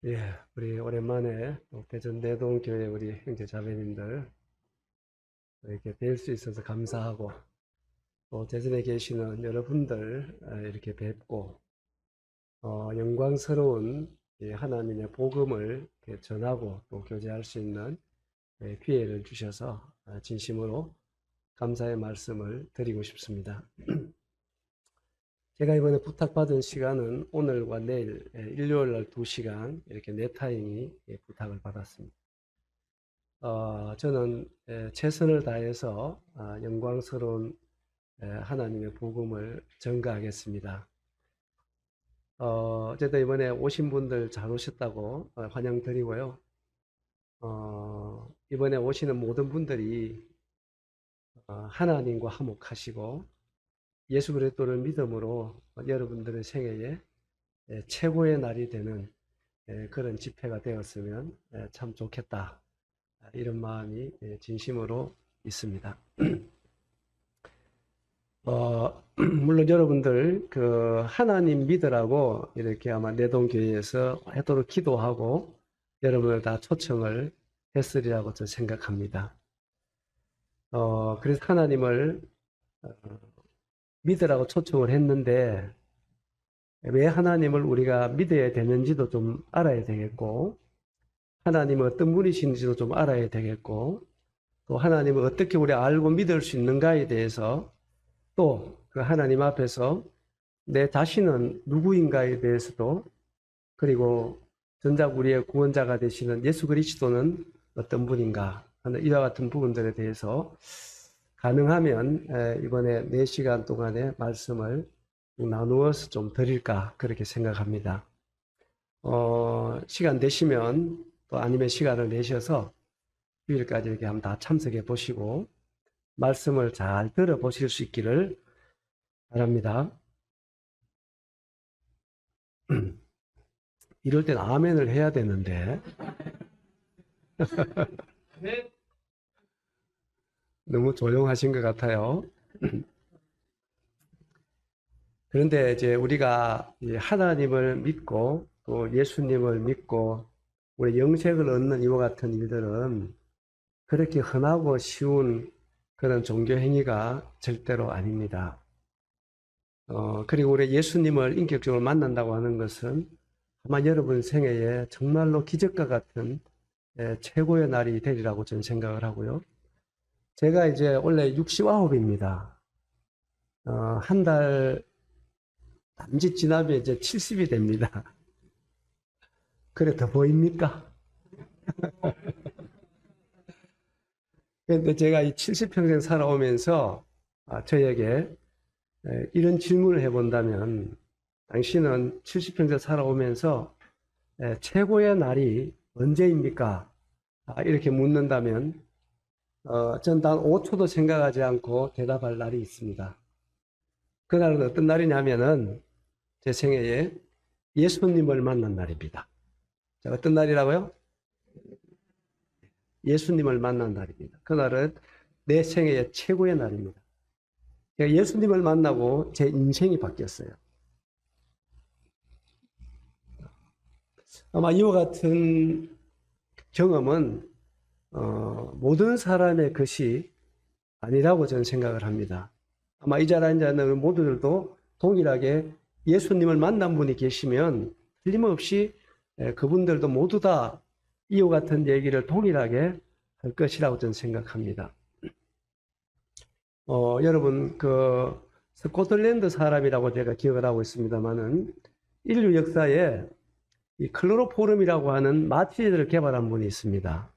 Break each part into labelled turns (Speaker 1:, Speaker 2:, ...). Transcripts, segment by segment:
Speaker 1: 예, 우리 오랜만에 또 대전 내동교회 우리 형제 자매님들 이렇게 뵐 수 있어서 감사하고 또 대전에 계시는 여러분들 이렇게 뵙고 영광스러운 이 하나님의 복음을 이렇게 전하고 또 교제할 수 있는 기회를 주셔서 진심으로 감사의 말씀을 드리고 싶습니다. 제가 이번에 부탁받은 시간은 오늘과 내일 일요일 날 2시간 이렇게 네 타임이 부탁을 받았습니다. 저는 최선을 다해서 영광스러운 하나님의 복음을 전가하겠습니다. 어쨌든 이번에 오신 분들 잘 오셨다고 환영드리고요. 이번에 오시는 모든 분들이 하나님과 화목하시고 예수 그리스도를 믿음으로 여러분들의 생애에 최고의 날이 되는 그런 집회가 되었으면 참 좋겠다. 이런 마음이 진심으로 있습니다. 물론 여러분들 그 하나님 믿으라고 이렇게 아마 내동교회에서 하도록 기도하고 여러분을 다 초청을 했으리라고 저는 생각합니다. 그래서 하나님을 믿으라고 초청을 했는데 왜 하나님을 우리가 믿어야 되는지도 좀 알아야 되겠고 하나님은 어떤 분이신지도 좀 알아야 되겠고 또 하나님을 어떻게 우리 알고 믿을 수 있는가에 대해서 또 그 하나님 앞에서 내 자신은 누구인가에 대해서도 그리고 전작 우리의 구원자가 되시는 예수 그리스도는 어떤 분인가 하는 이와 같은 부분들에 대해서 가능하면 이번에 4시간 동안의 말씀을 나누어서 좀 드릴까 그렇게 생각합니다. 시간 되시면 또 아니면 시간을 내셔서 휴일까지 이렇게 한번 다 참석해 보시고 말씀을 잘 들어보실 수 있기를 바랍니다. 이럴 땐 아멘을 해야 되는데 너무 조용하신 것 같아요. 그런데 이제 우리가 하나님을 믿고 또 예수님을 믿고 우리 영생을 얻는 이와 같은 일들은 그렇게 흔하고 쉬운 그런 종교 행위가 절대로 아닙니다. 그리고 우리 예수님을 인격적으로 만난다고 하는 것은 아마 여러분 생애에 정말로 기적과 같은 최고의 날이 되리라고 저는 생각을 하고요. 제가 이제 원래 69입니다. 한 달 남짓 지나면 이제 70이 됩니다. 그래 더 보입니까? 그런데 제가 이 70평생 살아오면서 저에게 이런 질문을 해본다면 당신은 70평생 살아오면서 최고의 날이 언제입니까? 이렇게 묻는다면 전 단 5초도 생각하지 않고 대답할 날이 있습니다. 그날은 어떤 날이냐면은 제 생애에 예수님을 만난 날입니다. 자, 어떤 날이라고요? 예수님을 만난 날입니다. 그날은 내 생애의 최고의 날입니다. 제가 예수님을 만나고 제 인생이 바뀌었어요. 아마 이와 같은 경험은 모든 사람의 것이 아니라고 저는 생각을 합니다. 아마 이 자리에 앉아있는 모두들도 동일하게 예수님을 만난 분이 계시면 틀림없이 그분들도 모두 다 이와 같은 얘기를 동일하게 할 것이라고 저는 생각합니다. 여러분 그 스코틀랜드 사람이라고 제가 기억을 하고 있습니다만은 인류 역사에 이 클로로포름이라고 하는 마취제를 개발한 분이 있습니다.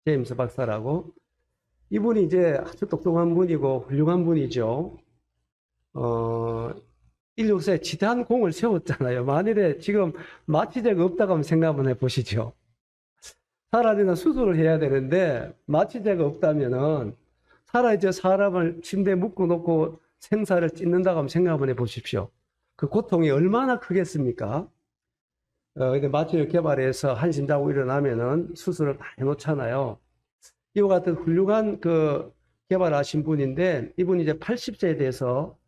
Speaker 1: 제임스 박사라고. 이분이 이제 아주 똑똑한 분이고 훌륭한 분이죠. 인류 역사에 지대한 공을 세웠잖아요. 만일에 지금 마취제가 없다고 한번 생각 한번 해보시죠. 살아있는 수술을 해야 되는데 마취제가 없다면은 살아있는 사람을 침대에 묶어놓고 생사를 찢는다고 한번 생각 한번 해보십시오. 그 고통이 얼마나 크겠습니까? 근데 마취를 개발해서 한심 자고 일어나면은 수술을 다 해놓잖아요. 이와 같은 훌륭한 그 개발하신 분인데 이분이 이제 80세에 대해서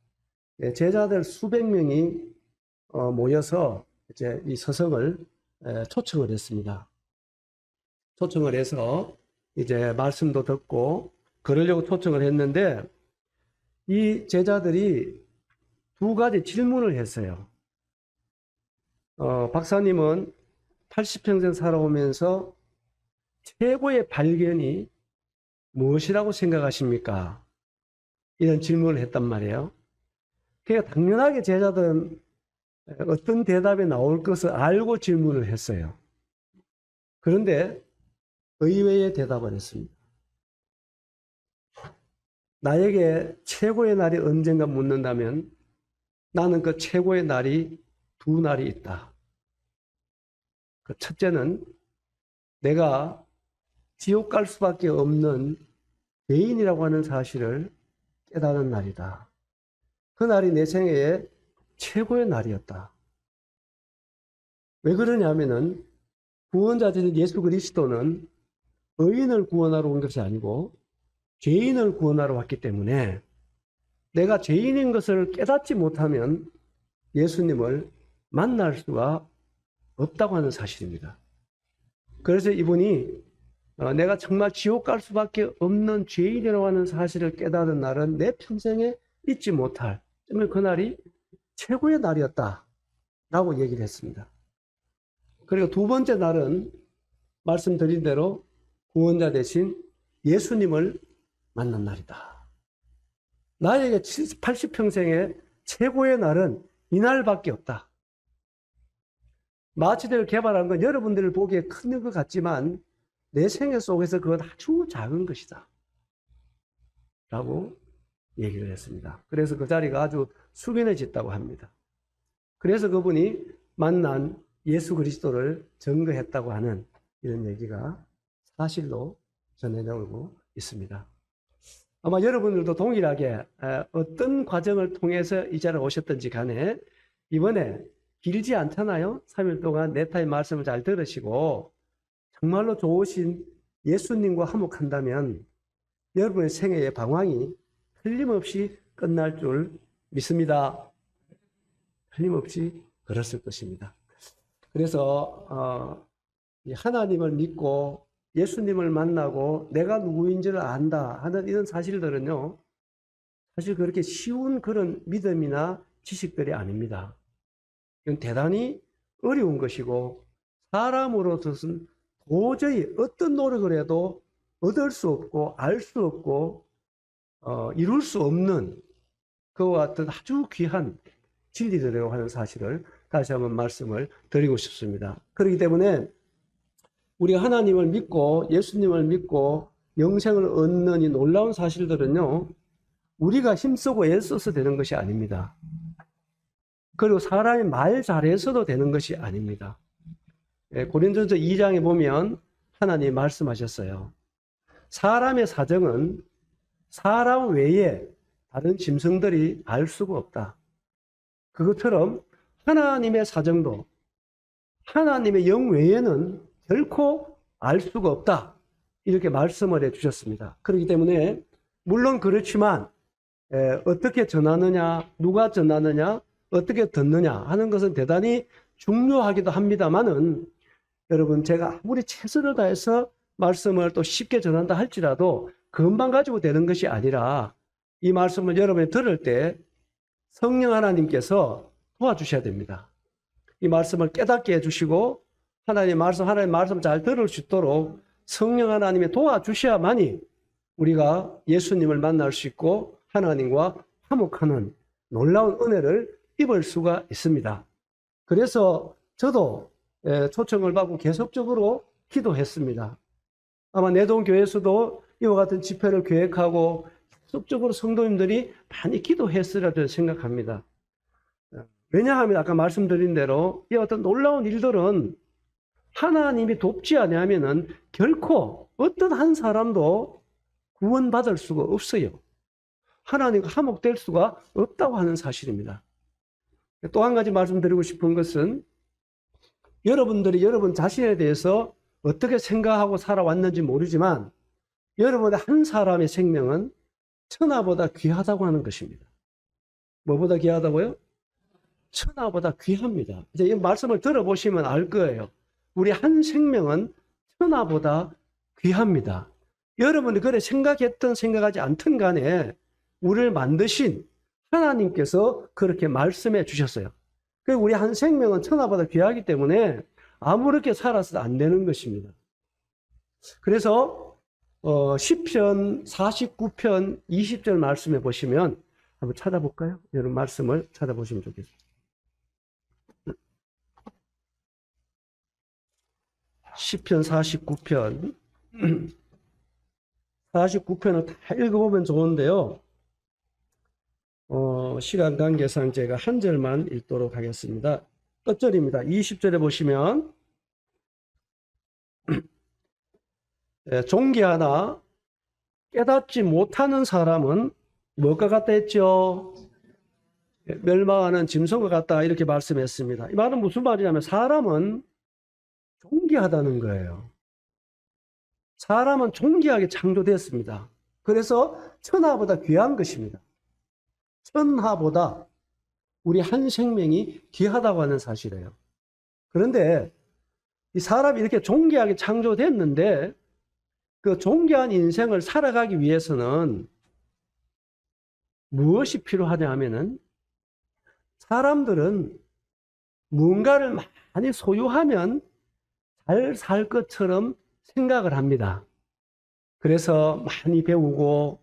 Speaker 1: 제자들 수백 명이 모여서 이제 이 서성을 초청을 했습니다. 초청을 해서 이제 말씀도 듣고 그러려고 초청을 했는데 이 제자들이 두 가지 질문을 했어요. 박사님은 80평생 살아오면서 최고의 발견이 무엇이라고 생각하십니까? 이런 질문을 했단 말이에요. 그러니까 당연하게 제자들은 어떤 대답이 나올 것을 알고 질문을 했어요. 그런데 의외의 대답을 했습니다. 나에게 최고의 날이 언젠가 묻는다면 나는 그 최고의 날이 두 날이 있다. 그 첫째는 내가 지옥 갈 수밖에 없는 죄인이라고 하는 사실을 깨닫는 날이다. 그 날이 내 생애의 최고의 날이었다. 왜 그러냐면은 구원자인 예수 그리스도는 의인을 구원하러 온 것이 아니고 죄인을 구원하러 왔기 때문에 내가 죄인인 것을 깨닫지 못하면 예수님을 만날 수가 없다고 하는 사실입니다. 그래서 이분이 내가 정말 지옥 갈 수밖에 없는 죄인이라고 하는 사실을 깨닫은 날은 내 평생에 잊지 못할 그날이 최고의 날이었다라고 얘기를 했습니다. 그리고 두 번째 날은 말씀드린 대로 구원자 대신 예수님을 만난 날이다. 나에게 80평생의 최고의 날은 이날밖에 없다. 마취대를 개발한 건 여러분들을 보기에 큰 것 같지만 내 생애 속에서 그건 아주 작은 것이다. 라고 얘기를 했습니다. 그래서 그 자리가 아주 숙연해졌다고 합니다. 그래서 그분이 만난 예수 그리스도를 증거했다고 하는 이런 얘기가 사실로 전해오고 있습니다. 아마 여러분들도 동일하게 어떤 과정을 통해서 이 자리에 오셨든지 간에 이번에 길지 않잖아요. 3일 동안 네타의 말씀을 잘 들으시고 정말로 좋으신 예수님과 화목한다면 여러분의 생애의 방황이 틀림없이 끝날 줄 믿습니다. 틀림없이 그랬을 것입니다. 그래서 하나님을 믿고 예수님을 만나고 내가 누구인지를 안다 하는 이런 사실들은요, 사실 그렇게 쉬운 그런 믿음이나 지식들이 아닙니다. 이건 대단히 어려운 것이고 사람으로서는 도저히 어떤 노력을 해도 얻을 수 없고 알 수 없고 이룰 수 없는 그와 같은 아주 귀한 진리들이라고 하는 사실을 다시 한번 말씀을 드리고 싶습니다. 그렇기 때문에 우리가 하나님을 믿고 예수님을 믿고 영생을 얻는 이 놀라운 사실들은요, 우리가 힘쓰고 애써서 되는 것이 아닙니다. 그리고 사람이 말 잘해서도 되는 것이 아닙니다. 고린도전서 2장에 보면 하나님이 말씀하셨어요. 사람의 사정은 사람 외에 다른 짐승들이 알 수가 없다. 그것처럼 하나님의 사정도 하나님의 영 외에는 결코 알 수가 없다. 이렇게 말씀을 해주셨습니다. 그렇기 때문에 물론 그렇지만 어떻게 전하느냐, 누가 전하느냐, 어떻게 듣느냐 하는 것은 대단히 중요하기도 합니다만은 여러분, 제가 아무리 최선을 다해서 말씀을 또 쉽게 전한다 할지라도 그것만 가지고 되는 것이 아니라 이 말씀을 여러분이 들을 때 성령 하나님께서 도와주셔야 됩니다. 이 말씀을 깨닫게 해주시고 하나님의 말씀 잘 들을 수 있도록 성령 하나님이 도와주셔야만이 우리가 예수님을 만날 수 있고 하나님과 화목하는 놀라운 은혜를 입을 수가 있습니다. 그래서 저도 초청을 받고 계속적으로 기도했습니다. 아마 내동교회에서도 이와 같은 집회를 계획하고 계속적으로 성도님들이 많이 기도했으리라 생각합니다. 왜냐하면 아까 말씀드린 대로 이 어떤 놀라운 일들은 하나님이 돕지 아니하면은 결코 어떤 한 사람도 구원받을 수가 없어요. 하나님과 화목될 수가 없다고 하는 사실입니다. 또 한 가지 말씀드리고 싶은 것은 여러분들이 여러분 자신에 대해서 어떻게 생각하고 살아왔는지 모르지만 여러분의 한 사람의 생명은 천하보다 귀하다고 하는 것입니다. 뭐보다 귀하다고요? 천하보다 귀합니다. 이제 이 말씀을 들어보시면 알 거예요. 우리 한 생명은 천하보다 귀합니다. 여러분이 그래 생각했든 생각하지 않든 간에 우리를 만드신 하나님께서 그렇게 말씀해 주셨어요. 그리고 우리 한 생명은 천하보다 귀하기 때문에 아무렇게 살아서도 안 되는 것입니다. 그래서 시편 49편 20절 말씀에 보시면 한번 찾아볼까요? 여러분 말씀을 찾아보시면 좋겠습니다. 시편 49편 49편을 다 읽어보면 좋은데요. 시간 관계상 제가 한 절만 읽도록 하겠습니다. 끝절입니다. 20절에 보시면 존귀하나 깨닫지 못하는 사람은 무엇과 같다 했죠? 멸망하는 짐승과 같다 이렇게 말씀했습니다. 이 말은 무슨 말이냐면 사람은 존귀하다는 거예요. 사람은 존귀하게 창조됐습니다. 그래서 천하보다 귀한 것입니다. 천하보다 우리 한 생명이 귀하다고 하는 사실이에요. 그런데 이 사람이 이렇게 존귀하게 창조됐는데 그 존귀한 인생을 살아가기 위해서는 무엇이 필요하냐 하면은 사람들은 무언가를 많이 소유하면 잘 살 것처럼 생각을 합니다. 그래서 많이 배우고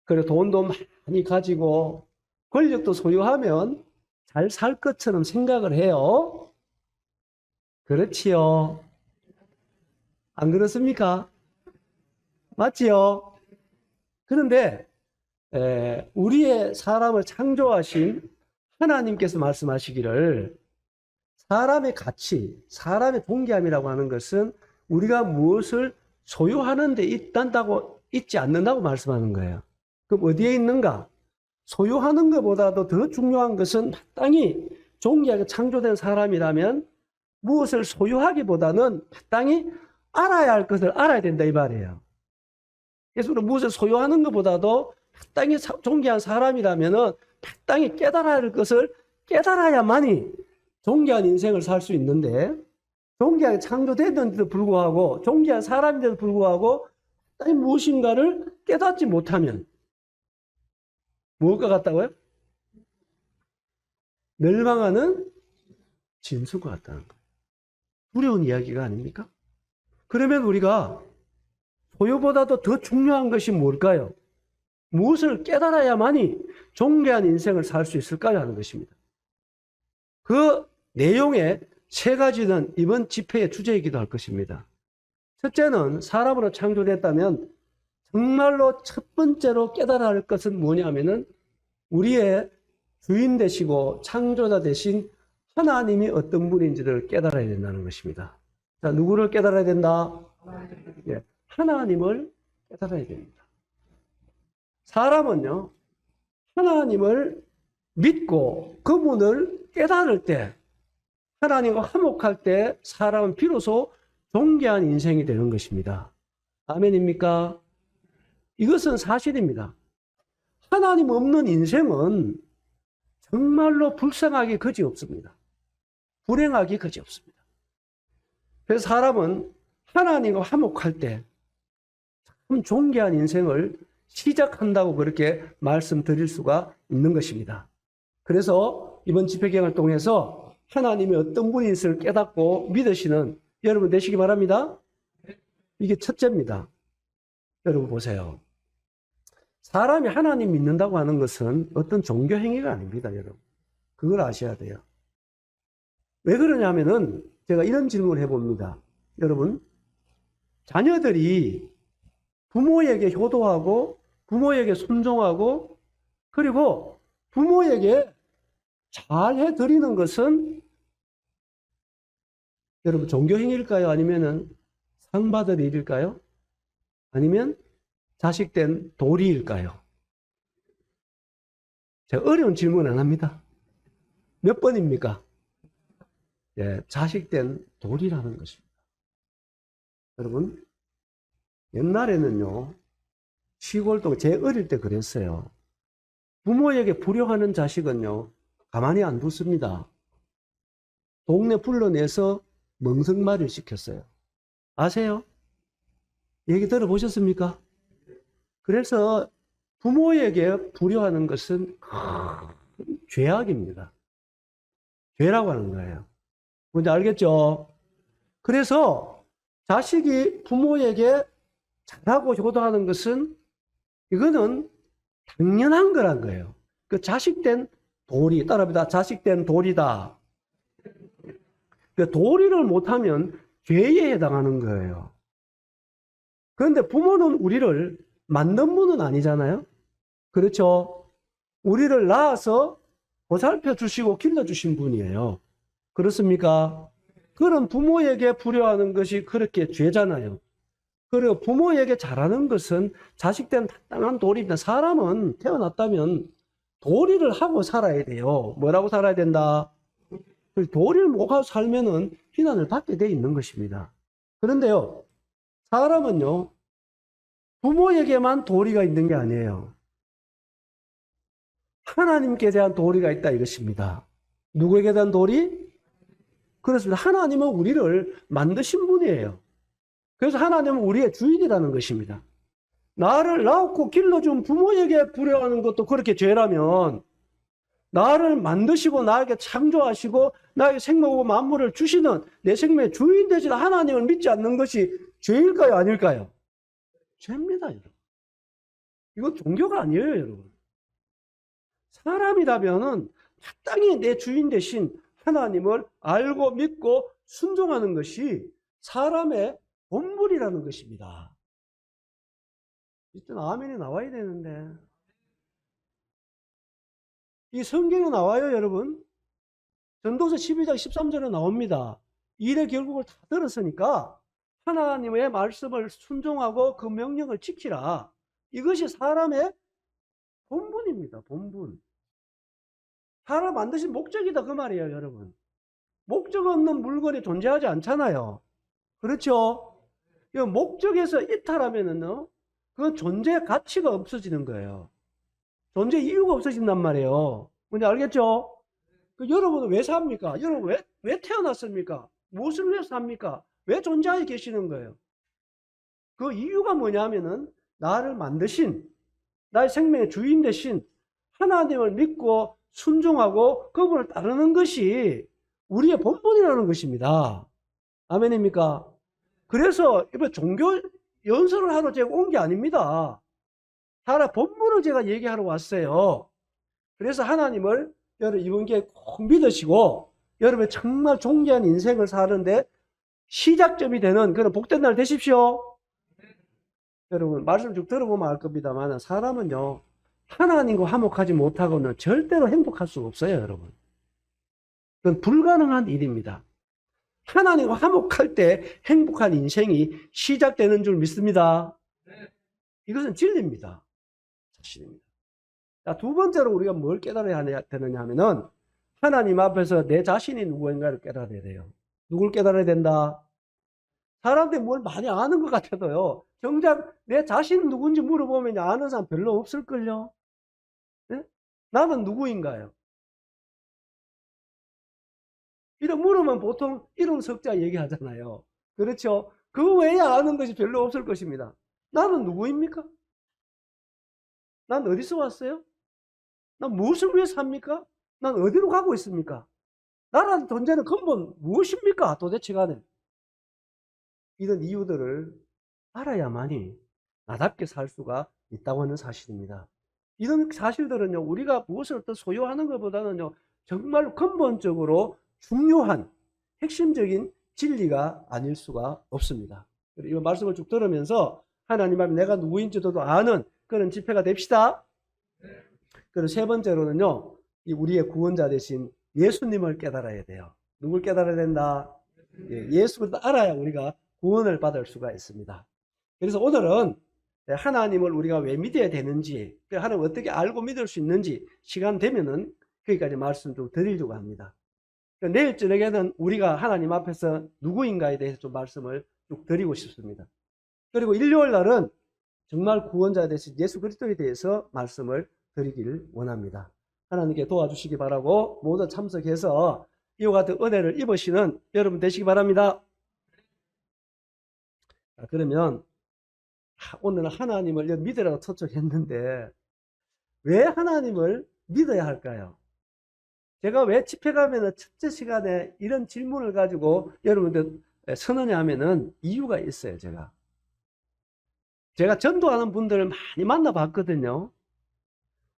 Speaker 1: 그리고 돈도 많이 가지고 권력도 소유하면 잘 살 것처럼 생각을 해요. 그렇지요? 안 그렇습니까? 맞지요? 그런데 우리의 사람을 창조하신 하나님께서 말씀하시기를 사람의 가치, 사람의 존귀함이라고 하는 것은 우리가 무엇을 소유하는 데 있지 않는다고 말씀하는 거예요. 그럼 어디에 있는가? 소유하는 것보다도 더 중요한 것은 마땅히 존귀하게 창조된 사람이라면 무엇을 소유하기보다는 마땅히 알아야 할 것을 알아야 된다 이 말이에요. 그래서 무엇을 소유하는 것보다도 마땅히 존귀한 사람이라면 마땅히 깨달아야 할 것을 깨달아야만이 존귀한 인생을 살 수 있는데 존귀하게 창조됐는데도 불구하고 존귀한 사람인데도 불구하고 마땅히 무엇인가를 깨닫지 못하면 무엇과 같다고요? 멸망하는 짐승과 같다는 거예요. 두려운 이야기가 아닙니까? 그러면 우리가 소유보다도 더 중요한 것이 뭘까요? 무엇을 깨달아야만이 존귀한 인생을 살 수 있을까요? 하는 것입니다. 그 내용의 세 가지는 이번 집회의 주제이기도 할 것입니다. 첫째는 사람으로 창조됐다면 정말로 첫 번째로 깨달아야 할 것은 뭐냐면은 우리의 주인 되시고 창조자 되신 하나님이 어떤 분인지를 깨달아야 된다는 것입니다. 자, 누구를 깨달아야 된다? 예, 하나님을 깨달아야 됩니다. 사람은요, 하나님을 믿고 그분을 깨달을 때, 하나님과 화목할 때 사람은 비로소 존귀한 인생이 되는 것입니다. 아멘입니까? 이것은 사실입니다. 하나님 없는 인생은 정말로 불쌍하기 그지없습니다. 불행하기 그지없습니다. 그래서 사람은 하나님과 화목할 때 참 존귀한 인생을 시작한다고 그렇게 말씀드릴 수가 있는 것입니다. 그래서 이번 집회경을 통해서 하나님이 어떤 분인지를 깨닫고 믿으시는 여러분 되시기 바랍니다. 이게 첫째입니다. 여러분 보세요. 사람이 하나님 믿는다고 하는 것은 어떤 종교 행위가 아닙니다, 여러분. 그걸 아셔야 돼요. 왜 그러냐면은 제가 이런 질문을 해봅니다. 여러분, 자녀들이 부모에게 효도하고 부모에게 순종하고 그리고 부모에게 잘 해드리는 것은 여러분 종교 행위일까요? 아니면은 상 받을 일일까요? 아니면 자식된 도리일까요? 제가 어려운 질문 안 합니다. 몇 번입니까? 예, 자식된 도리라는 것입니다. 여러분, 옛날에는요, 시골도 제 어릴 때 그랬어요. 부모에게 불효하는 자식은요, 가만히 안 뒀습니다. 동네 불러내서 멍석말이를 시켰어요. 아세요? 얘기 들어보셨습니까? 그래서 부모에게 불효하는 것은 죄악입니다. 죄라고 하는 거예요. 뭔지 알겠죠? 그래서 자식이 부모에게 잘하고 효도하는 것은 이거는 당연한 거란 거예요. 그 자식된 도리, 따라합니다. 자식된 도리다. 그 도리를 못하면 죄에 해당하는 거예요. 그런데 부모는 우리를 만든 분은 아니잖아요. 그렇죠? 우리를 낳아서 보살펴 주시고 길러 주신 분이에요. 그렇습니까? 그런 부모에게 불효하는 것이 그렇게 죄잖아요. 그리고 부모에게 잘하는 것은 자식된 당당한 도리입니다. 사람은 태어났다면 도리를 하고 살아야 돼요. 뭐라고 살아야 된다? 도리를 못 하고 살면은 비난을 받게 돼 있는 것입니다. 그런데요, 사람은요, 부모에게만 도리가 있는 게 아니에요. 하나님께 대한 도리가 있다 이것입니다. 누구에게 대한 도리? 그렇습니다. 하나님은 우리를 만드신 분이에요. 그래서 하나님은 우리의 주인이라는 것입니다. 나를 낳고 길러준 부모에게 불효하는 것도 그렇게 죄라면 나를 만드시고 나에게 창조하시고 나에게 생명과 만물을 주시는 내 생명의 주인 되신 하나님을 믿지 않는 것이 죄일까요? 아닐까요? 죄입니다, 여러분. 이건 종교가 아니에요, 여러분. 사람이라면은 마땅히 내 주인 되신 하나님을 알고 믿고 순종하는 것이 사람의 본분이라는 것입니다. 일단 아멘이 나와야 되는데. 이 성경에 나와요, 여러분. 전도서 12장 13절에 나옵니다. 일의 결국을 다 들었으니까 하나님의 말씀을 순종하고 그 명령을 지키라. 이것이 사람의 본분입니다. 본분. 사람 만드신 목적이다 그 말이에요, 여러분. 목적 없는 물건이 존재하지 않잖아요. 그렇죠? 이 목적에서 이탈하면은요, 그건 존재의 가치가 없어지는 거예요. 존재 이유가 없어진단 말이에요. 뭔지 알겠죠? 여러분은 왜 삽니까? 여러분 왜 태어났습니까? 무엇을 위해서 삽니까? 왜 존재하게 계시는 거예요? 그 이유가 뭐냐면은 나를 만드신, 나의 생명의 주인 되신 하나님을 믿고 순종하고 그분을 따르는 것이 우리의 본분이라는 것입니다. 아멘입니까? 그래서 이번 종교 연설을 하러 제가 온 게 아닙니다. 살아 본분을 제가 얘기하러 왔어요. 그래서 하나님을 여러분 이번 기회에 꼭 믿으시고 여러분의 정말 존귀한 인생을 사는데 시작점이 되는 그런 복된 날 되십시오. 여러분 말씀 쭉 들어보면 알 겁니다만 사람은요 하나님과 화목하지 못하고는 절대로 행복할 수가 없어요, 여러분. 그건 불가능한 일입니다. 하나님과 화목할 때 행복한 인생이 시작되는 줄 믿습니다. 이것은 진리입니다. 사실입니다. 자, 두 번째로 우리가 뭘 깨달아야 되느냐 하면은 하나님 앞에서 내 자신이 누구인가를 깨달아야 돼요. 누굴 깨달아야 된다? 사람들이 뭘 많이 아는 것 같아도요. 정작 내 자신이 누군지 물어보면 아는 사람 별로 없을걸요. 네? 나는 누구인가요? 이런 물으면 보통 이름 석자 얘기하잖아요. 그렇죠? 그 외에 아는 것이 별로 없을 것입니다. 나는 누구입니까? 난 어디서 왔어요? 난 무엇을 위해서 삽니까? 난 어디로 가고 있습니까? 나라는 존재는 근본 무엇입니까? 도대체 간에. 이런 이유들을 알아야만이 나답게 살 수가 있다고 하는 사실입니다. 이런 사실들은요, 우리가 무엇을 어떤 소유하는 것보다는요, 정말 근본적으로 중요한 핵심적인 진리가 아닐 수가 없습니다. 이 말씀을 쭉 들으면서 하나님 앞에 내가 누구인지도 아는 그런 집회가 됩시다. 그리고 세 번째로는요, 우리의 구원자 되신 예수님을 깨달아야 돼요. 누굴 깨달아야 된다? 예수를 알아야 우리가 구원을 받을 수가 있습니다. 그래서 오늘은 하나님을 우리가 왜 믿어야 되는지, 하나님을 어떻게 알고 믿을 수 있는지 시간 되면은 거기까지 말씀 좀 드리려고 합니다. 내일 저녁에는 우리가 하나님 앞에서 누구인가에 대해서 좀 말씀을 쭉 드리고 싶습니다. 그리고 일요일 날은 정말 구원자 되신 예수 그리스도에 대해서 말씀을 드리길 원합니다. 하나님께 도와주시기 바라고 모두 참석해서 이와 같은 은혜를 입으시는 여러분 되시기 바랍니다. 자, 그러면 오늘은 하나님을 믿으라고 초청했는데 왜 하나님을 믿어야 할까요? 제가 왜 집회 가면은 첫째 시간에 이런 질문을 가지고 여러분들 서느냐 하면은 이유가 있어요. 제가 전도하는 분들을 많이 만나봤거든요.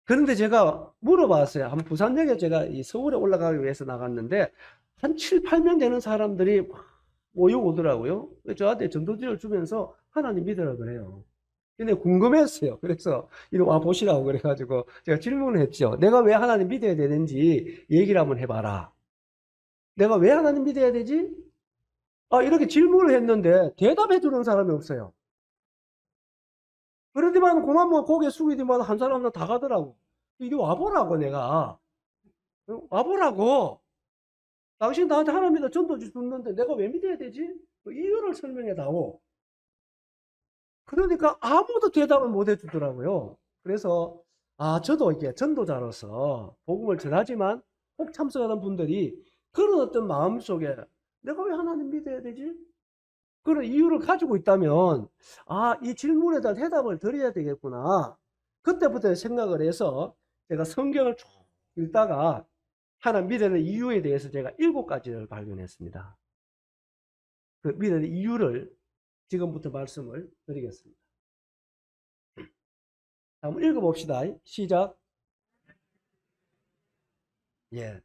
Speaker 1: 그런데 제가 물어봤어요. 한 부산역에 제가 이 서울에 올라가기 위해서 나갔는데 한 7, 8명 되는 사람들이 모여오더라고요. 저한테 전도지를 주면서 하나님 믿으라 그래요. 근데 궁금했어요. 그래서 이리 와 보시라고 그래가지고 제가 질문을 했죠. 내가 왜 하나님 믿어야 되는지 얘기를 한번 해봐라. 내가 왜 하나님 믿어야 되지? 이렇게 질문을 했는데 대답해 주는 사람이 없어요. 그러더만 그만 고개 숙이더만 한 사람은 다 가더라고. 이리 와보라고 내가. 와보라고. 당신 나한테 하나님 믿어 전도지 줬는데 내가 왜 믿어야 되지? 그 이유를 설명해 다오. 그러니까 아무도 대답을 못 해주더라고요. 그래서 저도 이게 전도자로서 복음을 전하지만 혹 참석하는 분들이 그런 어떤 마음속에 내가 왜 하나님 믿어야 되지? 그런 이유를 가지고 있다면 이 질문에 대한 대답을 드려야 되겠구나. 그때부터 생각을 해서 제가 성경을 쭉 읽다가 하나님 믿는 이유에 대해서 제가 7가지를 발견했습니다. 그 믿는 이유를 지금부터 말씀을 드리겠습니다. 한번 읽어봅시다. 시작. 예.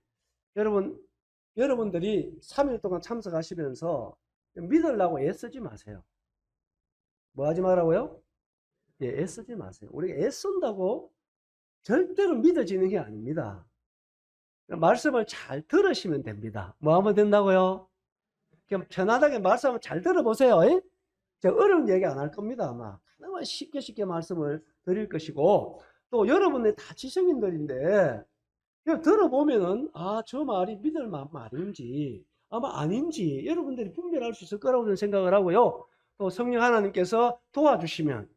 Speaker 1: 여러분들이 3일 동안 참석하시면서 믿으려고 애쓰지 마세요. 뭐 하지 말라고요? 예, 애쓰지 마세요. 우리가 애쓴다고 절대로 믿어지는 게 아닙니다. 말씀을 잘 들으시면 됩니다. 뭐 하면 된다고요? 그냥 편안하게 말씀을 잘 들어보세요. 제가 어려운 얘기 안 할 겁니다. 아마 하나만 쉽게 말씀을 드릴 것이고 또 여러분들 다 지성인들인데 그냥 들어보면은 저 말이 믿을 말인지 아마 아닌지 여러분들이 분별할 수 있을 거라고 저는 생각을 하고요. 또 성령 하나님께서 도와주시면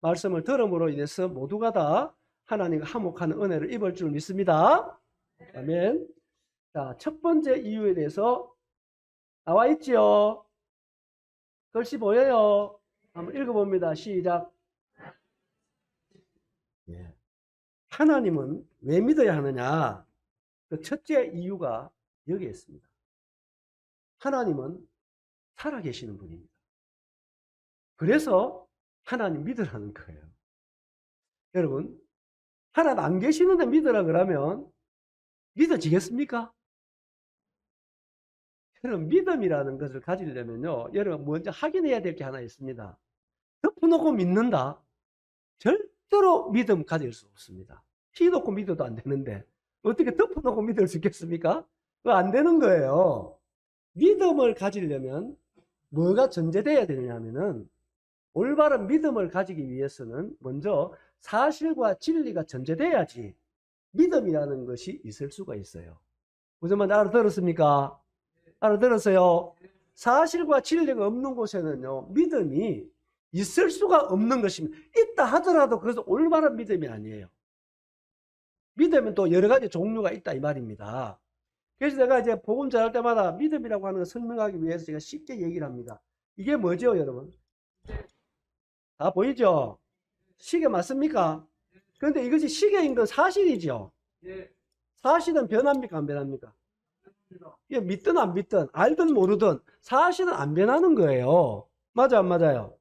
Speaker 1: 말씀을 들음으로 인해서 모두가 다 하나님과 화목하는 은혜를 입을 줄 믿습니다. 아멘. 자, 첫 번째 이유에 대해서 나와 있지요. 글씨 보여요. 한번 읽어봅니다. 시작. 예. 하나님은 왜 믿어야 하느냐? 그 첫째 이유가 여기에 있습니다. 하나님은 살아계시는 분입니다. 그래서 하나님 믿으라는 거예요. 여러분, 하나님 안 계시는데 믿으라 그러면 믿어지겠습니까? 여러분, 믿음이라는 것을 가지려면요, 여러분 먼저 확인해야 될 게 하나 있습니다. 덮어놓고 믿는다? 절대로 믿음 가질 수 없습니다. 피 놓고 믿어도 안 되는데 어떻게 덮어놓고 믿을 수 있겠습니까? 그거 안 되는 거예요. 믿음을 가지려면 뭐가 전제돼야 되냐면은 올바른 믿음을 가지기 위해서는 먼저 사실과 진리가 전제돼야지 믿음이라는 것이 있을 수가 있어요. 무슨 말인지 알아들었습니까? 알아들었어요? 사실과 진리가 없는 곳에는요, 믿음이 있을 수가 없는 것입니다. 있다 하더라도 그것은 올바른 믿음이 아니에요. 믿음은 또 여러 가지 종류가 있다 이 말입니다. 그래서 제가 이제 복음 전할 때마다 믿음이라고 하는 걸 설명하기 위해서 제가 쉽게 얘기를 합니다. 이게 뭐죠, 여러분? 다 보이죠? 시계 맞습니까? 그런데 이것이 시계인 건 사실이죠. 사실은 변합니까, 안 변합니까? 이게 믿든 안 믿든 알든 모르든 사실은 안 변하는 거예요. 맞아, 안 맞아요?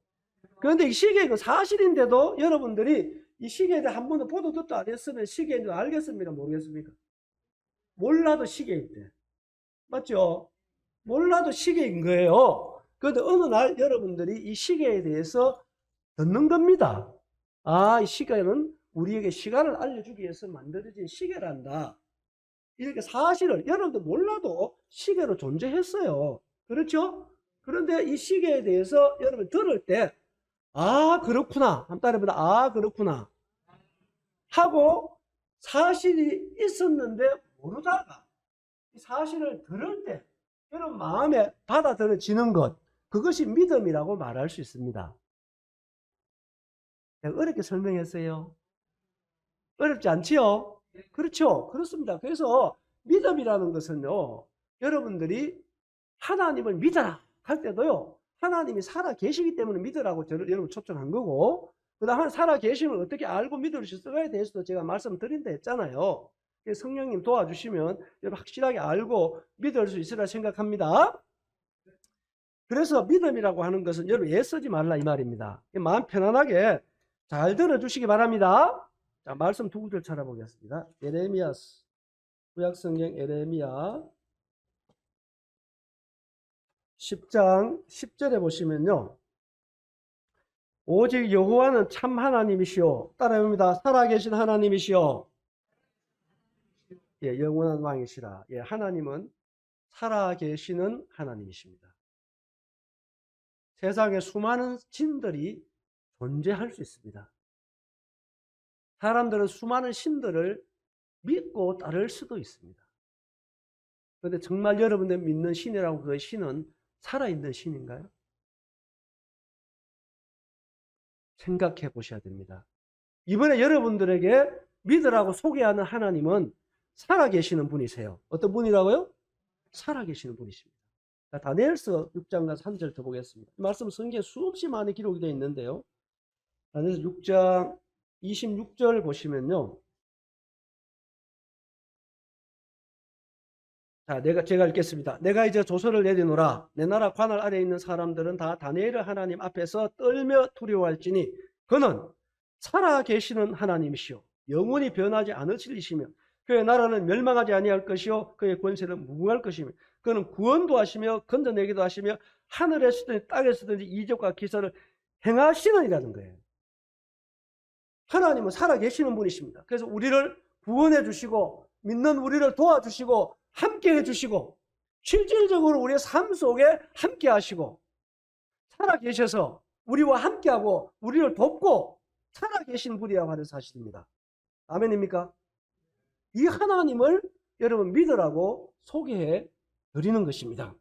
Speaker 1: 그런데 이 시계 이거 사실인데도 여러분들이 이 시계에 대해 한 번도 보도 듣도 안 했으면 시계인 줄 알겠습니까? 모르겠습니까? 몰라도 시계인데. 맞죠? 몰라도 시계인 거예요. 그런데 어느 날 여러분들이 이 시계에 대해서 듣는 겁니다. 이 시계는 우리에게 시간을 알려주기 위해서 만들어진 시계란다. 이렇게 사실을 여러분들 몰라도 시계로 존재했어요. 그렇죠? 그런데 이 시계에 대해서 여러분 들을 때 그렇구나. 한번 따라해보다. 그렇구나. 하고 사실이 있었는데 모르다가 이 사실을 들을 때 여러분 마음에 받아들여지는 것, 그것이 믿음이라고 말할 수 있습니다. 내가 어렵게 설명했어요. 어렵지 않지요? 그렇죠. 그렇습니다. 그래서 믿음이라는 것은요, 여러분들이 하나님을 믿어라 할 때도요, 하나님이 살아 계시기 때문에 믿으라고 여러분 초청한 거고, 그 다음에 살아 계심을 어떻게 알고 믿을 수 있을까에 대해서도 제가 말씀드린다 했잖아요. 성령님 도와주시면 여러분 확실하게 알고 믿을 수 있으리라 생각합니다. 그래서 믿음이라고 하는 것은 여러분 애쓰지 말라 이 말입니다. 마음 편안하게 잘 들어주시기 바랍니다. 자, 말씀 두 구절 찾아보겠습니다. 예레미야, 구약성경 예레미야 10장 10절에 보시면요, 오직 여호와는 참 하나님이시오. 따라해봅니다. 살아계신 하나님이시오. 예, 영원한 왕이시라. 예, 하나님은 살아계시는 하나님이십니다. 세상에 수많은 신들이 존재할 수 있습니다. 사람들은 수많은 신들을 믿고 따를 수도 있습니다. 그런데 정말 여러분들 믿는 신이라고 그 신은 살아있는 신인가요? 생각해 보셔야 됩니다. 이번에 여러분들에게 믿으라고 소개하는 하나님은 살아계시는 분이세요. 어떤 분이라고요? 살아계시는 분이십니다. 다니엘서 6장과 3절 더 보겠습니다. 이 말씀 성경에 수없이 많이 기록이 되어 있는데요. 다니엘서 6장 26절 보시면요. 자, 제가 읽겠습니다. 내가 이제 조서를 내리노라. 내 나라 관할 아래에 있는 사람들은 다 다니엘의 하나님 앞에서 떨며 두려워할지니 그는 살아계시는 하나님이시오. 영원히 변하지 않으실 이시며 그의 나라는 멸망하지 아니할 것이요 그의 권세는 무궁할 것이며 그는 구원도 하시며 건져내기도 하시며 하늘에 서든지 땅에 서든지 이적과 기사를 행하시느니라는 거예요. 하나님은 살아계시는 분이십니다. 그래서 우리를 구원해 주시고 믿는 우리를 도와주시고 함께 해주시고 실질적으로 우리의 삶 속에 함께 하시고 살아계셔서 우리와 함께하고 우리를 돕고 살아계신 분이라고 하는 사실입니다. 아멘입니까? 이 하나님을 여러분 믿으라고 소개해 드리는 것입니다.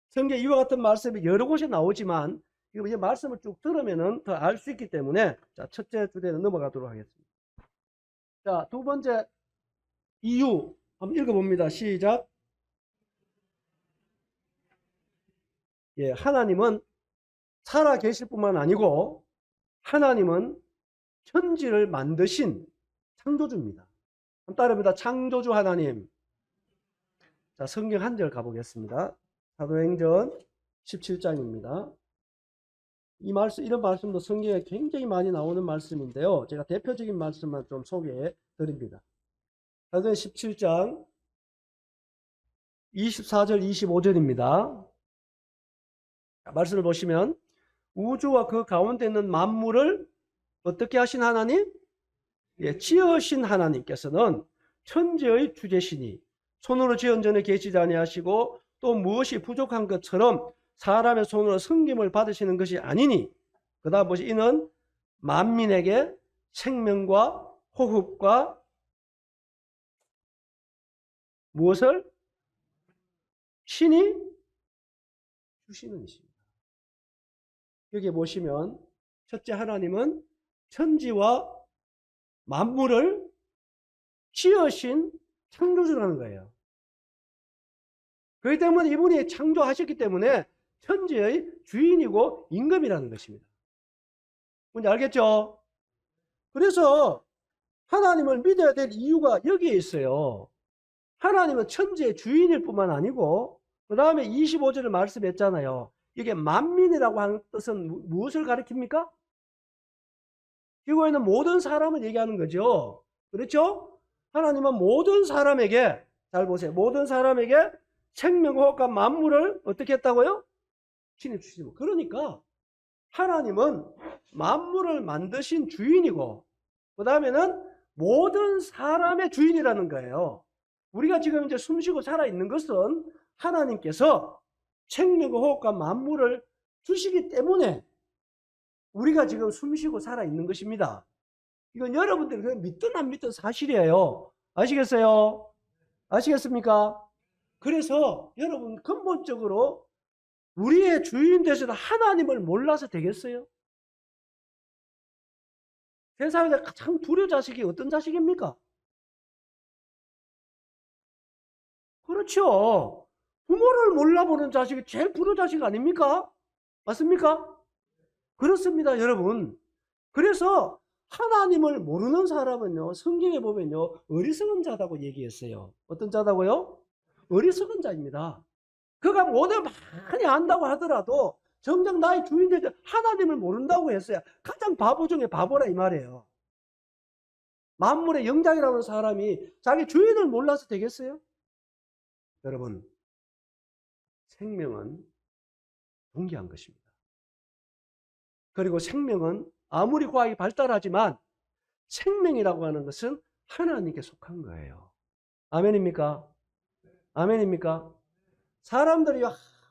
Speaker 1: 성경에 이와 같은 말씀이 여러 곳에 나오지만 이 말씀을 쭉 들으면 더 알 수 있기 때문에 자, 첫째 주제는 넘어가도록 하겠습니다. 자, 두 번째 이유 한번 읽어봅니다. 시작. 예, 하나님은 살아 계실 뿐만 아니고 하나님은 천지를 만드신 창조주입니다. 한번 따라합니다. 창조주 하나님. 자, 성경 한 절 가보겠습니다. 사도행전 17장입니다. 이런 말씀도 성경에 굉장히 많이 나오는 말씀인데요. 제가 대표적인 말씀만 좀 소개해 드립니다. 사도행전 17장 24절 25절입니다. 말씀을 보시면 우주와 그 가운데 있는 만물을 어떻게 하신 하나님? 예, 지으신 하나님께서는 천지의 주제시니 손으로 지은 전에 계시지 아니하시고 또 무엇이 부족한 것처럼 사람의 손으로 섬김을 받으시는 것이 아니니 그 다음 보시 이는 만민에게 생명과 호흡과 무엇을? 신이 주시는 것입니다. 여기 보시면 첫째 하나님은 천지와 만물을 지으신 창조주라는 거예요. 그렇기 때문에 이분이 창조하셨기 때문에 천지의 주인이고 임금이라는 것입니다. 뭔지 알겠죠? 그래서 하나님을 믿어야 될 이유가 여기에 있어요. 하나님은 천지의 주인일 뿐만 아니고 그 다음에 25절을 말씀했잖아요. 이게 만민이라고 하는 뜻은 무엇을 가리킵니까? 지구에 있는 모든 사람을 얘기하는 거죠. 그렇죠? 하나님은 모든 사람에게 잘 보세요. 모든 사람에게 생명호흡과 만물을 어떻게 했다고요? 신이 주시고. 그러니까 하나님은 만물을 만드신 주인이고 그 다음에는 모든 사람의 주인이라는 거예요. 우리가 지금 이제 숨쉬고 살아있는 것은 하나님께서 생명과 호흡과 만물을 주시기 때문에 우리가 지금 숨쉬고 살아있는 것입니다. 이건 여러분들이 그냥 믿든 안 믿든 사실이에요. 아시겠어요? 아시겠습니까? 그래서 여러분 근본적으로 우리의 주인 되시는 하나님을 몰라서 되겠어요? 세상에서 가장 두려운 자식이 어떤 자식입니까? 그렇죠. 부모를 몰라보는 자식이 제일 불효 자식 아닙니까? 맞습니까? 그렇습니다, 여러분. 그래서 하나님을 모르는 사람은요, 성경에 보면요, 어리석은 자다고 얘기했어요. 어떤 자다고요? 어리석은 자입니다. 그가 뭐든 많이 안다고 하더라도 정작 나의 주인된 하나님을 모른다고 했어요. 가장 바보 중에 바보라 이 말이에요. 만물의 영장이라고 하는 사람이 자기 주인을 몰라서 되겠어요? 여러분, 생명은 존귀한 것입니다. 그리고 생명은 아무리 과학이 발달하지만 생명이라고 하는 것은 하나님께 속한 거예요. 아멘입니까? 아멘입니까? 사람들이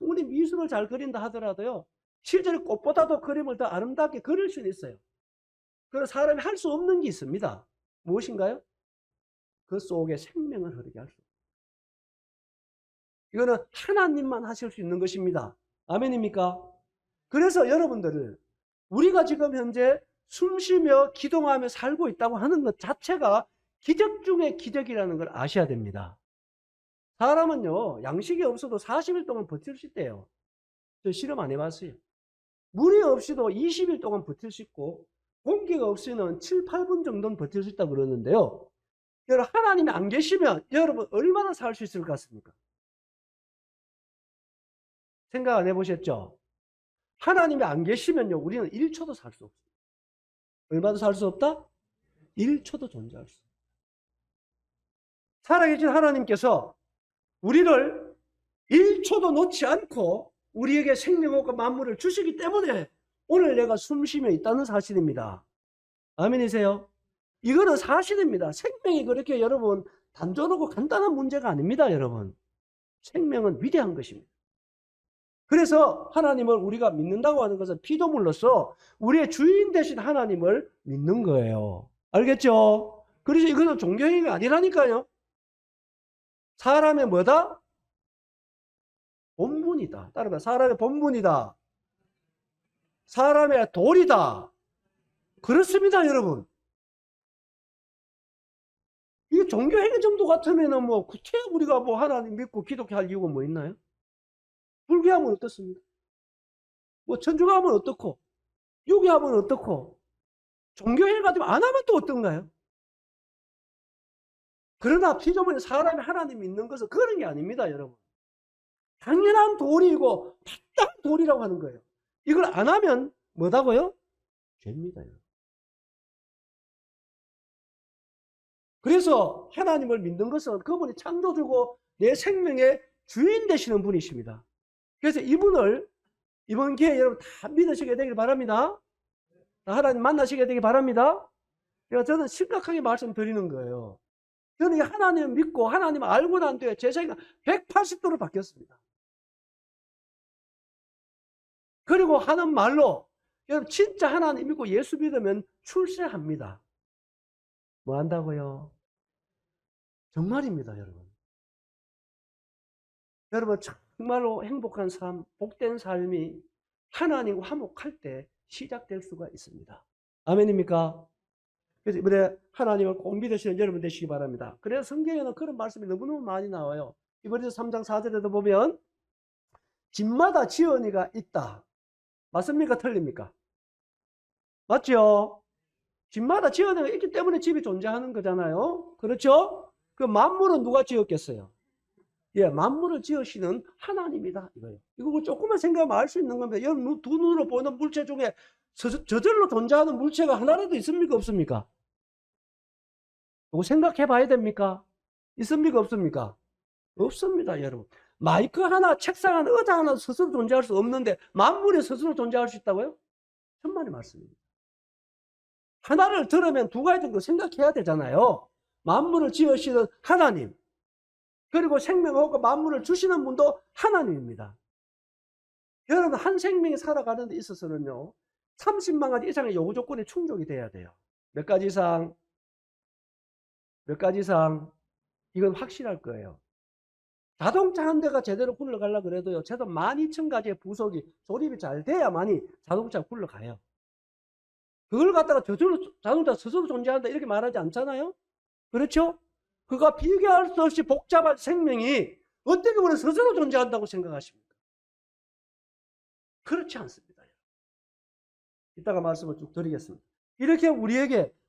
Speaker 1: 아무리 미술을 잘 그린다 하더라도요, 실제로 꽃보다도 그림을 더 아름답게 그릴 수는 있어요. 그래서 사람이 할 수 없는 게 있습니다. 무엇인가요? 그 속에 생명을 흐르게 할 수 없어요. 이거는 하나님만 하실 수 있는 것입니다. 아멘입니까? 그래서 여러분들을 우리가 지금 현재 숨쉬며 기동하며 살고 있다고 하는 것 자체가 기적 중의 기적이라는 걸 아셔야 됩니다. 사람은요, 양식이 없어도 40일 동안 버틸 수 있대요. 저 실험 안 해봤어요. 물이 없이도 20일 동안 버틸 수 있고, 공기가 없이는 7, 8분 정도는 버틸 수 있다고 그러는데요. 여러분, 하나님이 안 계시면 여러분 얼마나 살 수 있을 것 같습니까? 생각 안 해보셨죠? 하나님이 안 계시면요, 우리는 1초도 살 수 없어요. 얼마도 살 수 없다? 1초도 존재할 수 없어요. 살아계신 하나님께서 우리를 1초도 놓지 않고 우리에게 생명과 만물을 주시기 때문에 오늘 내가 숨쉬며 있다는 사실입니다. 아멘이세요? 이거는 사실입니다. 생명이 그렇게 여러분 단조롭고 간단한 문제가 아닙니다, 여러분. 생명은 위대한 것입니다. 그래서 하나님을 우리가 믿는다고 하는 것은 피조물로서 우리의 주인 되신 하나님을 믿는 거예요. 알겠죠? 그래서 이거는 종교행위가 아니라니까요. 사람의 뭐다? 본분이다. 따라봐. 사람의 본분이다. 사람의 도리다. 그렇습니다, 여러분. 이게 종교행위 정도 같으면은 뭐, 구체 우리가 뭐 하나님 믿고 기독할 이유가 뭐 있나요? 불교하면 어떻습니까? 뭐 천주교하면 어떻고, 유교하면 어떻고, 종교행위 가지고 안 하면 또 어떤가요? 그러나 피조물인 사람이 하나님 믿는 것은 그런 게 아닙니다, 여러분. 당연한 도리이고 마땅한 도리라고 하는 거예요. 이걸 안 하면 뭐다고요? 죄입니다. 그래서 하나님을 믿는 것은 그분이 창조주고 내 생명의 주인 되시는 분이십니다. 그래서 이분을 이번 기회에 여러분 다 믿으시게 되길 바랍니다. 하나님 만나시게 되길 바랍니다. 저는 심각하게 말씀드리는 거예요. 저는 하나님을 믿고 하나님을 알고 난 뒤에 제 생각 180도로 바뀌었습니다. 그리고 하는 말로 여러분 진짜 하나님 믿고 예수 믿으면 출세합니다. 뭐 한다고요? 정말입니다, 여러분. 여러분 정말로 행복한 삶, 복된 삶이 하나님과 화목할 때 시작될 수가 있습니다. 아멘입니까? 그래서 이번에 하나님을 꼭 믿으시는 여러분 되시기 바랍니다. 그래서 성경에는 그런 말씀이 너무너무 많이 나와요. 이번에서 3장 4절에도 보면 집마다 지언이가 있다. 맞습니까? 틀립니까? 맞죠? 집마다 지어내가 있기 때문에 집이 존재하는 거잖아요. 그렇죠? 그 만물은 누가 지었겠어요? 예, 만물을 지으시는 하나님이다. 이거예요. 이거 조금만 생각하면 알 수 있는 겁니다. 여러분 두 눈으로 보이는 물체 중에 저절로 존재하는 물체가 하나라도 있습니까? 없습니까? 이거 생각해 봐야 됩니까? 있습니까? 없습니까? 없습니다, 여러분. 마이크 하나, 책상 하나, 의자 하나 스스로 존재할 수 없는데 만물이 스스로 존재할 수 있다고요? 천만의 말씀입니다. 하나를 들으면 두 가지 정도 생각해야 되잖아요. 만물을 지으시는 하나님, 그리고 생명하고 만물을 주시는 분도 하나님입니다. 여러분 한 생명이 살아가는 데 있어서는요 30만 가지 이상의 요구 조건이 충족이 돼야 돼요. 몇 가지 이상? 몇 가지 이상? 이건 확실할 거예요. 자동차 한 대가 제대로 굴러가려고 그래도요 최소 12,000가지의 부속이 조립이 잘 돼야만이 자동차가 굴러가요. 그걸 갖다가 자동차 스스로 존재한다 이렇게 말하지 않잖아요. 그렇죠? 그가 비교할 수 없이 복잡한 생명이 어떻게 우리 스스로 존재한다고 생각하십니까? 그렇지 않습니다. 이따가 말씀을 쭉 드리겠습니다. 이렇게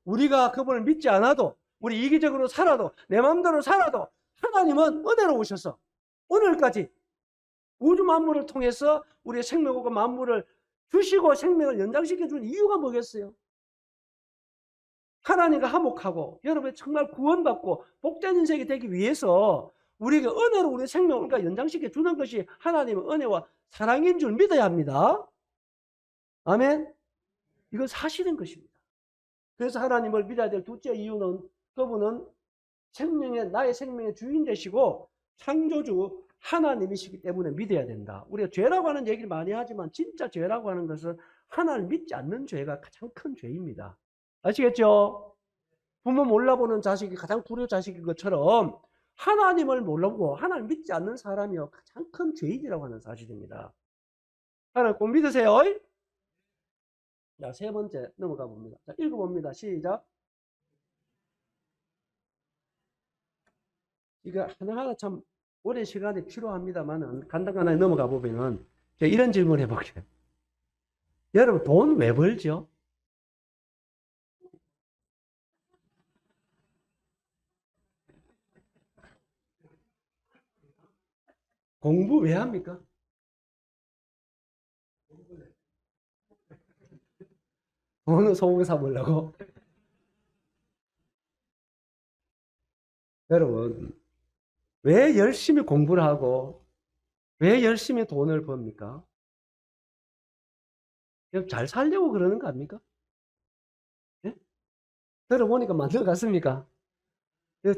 Speaker 1: 우리가 그분을 믿지 않아도, 우리 이기적으로 살아도, 내 마음대로 살아도 하나님은 은혜로우셔서 오늘까지 우주 만물을 통해서 우리의 생명과 만물을 주시고 생명을 연장시켜 준 이유가 뭐겠어요? 하나님과 화목하고 여러분이 정말 구원받고 복된 인생이 되기 위해서 우리에게 은혜로 우리의 생명을 연장시켜 주는 것이 하나님의 은혜와 사랑인 줄 믿어야 합니다. 아멘. 이건 사실인 것입니다. 그래서 하나님을 믿어야 될 둘째 이유는 그분은 나의 생명의 주인 되시고 창조주 하나님이시기 때문에 믿어야 된다. 우리가 죄라고 하는 얘기를 많이 하지만 진짜 죄라고 하는 것은 하나님을 믿지 않는 죄가 가장 큰 죄입니다. 아시겠죠? 부모 몰라보는 자식이 가장 불효 자식인 것처럼 하나님을 몰라보고 하나님을 믿지 않는 사람이요 가장 큰 죄인이라고 하는 사실입니다. 하나님 꼭 믿으세요. 자, 세 번째 넘어가 봅니다. 자, 읽어봅니다. 시작. 이거 하나하나 참 오랜 시간이 필요합니다만은 간단하게 넘어가 보면은 제가 이런 질문 해볼게요. 여러분 돈 왜 벌죠? 공부 왜 합니까? 돈을 소고기 사 먹으려고? 여러분 왜 열심히 공부를 하고 왜 열심히 돈을 법니까? 잘 살려고 그러는 거 아닙니까? 예? 들어보니까 맞는 것 같습니까?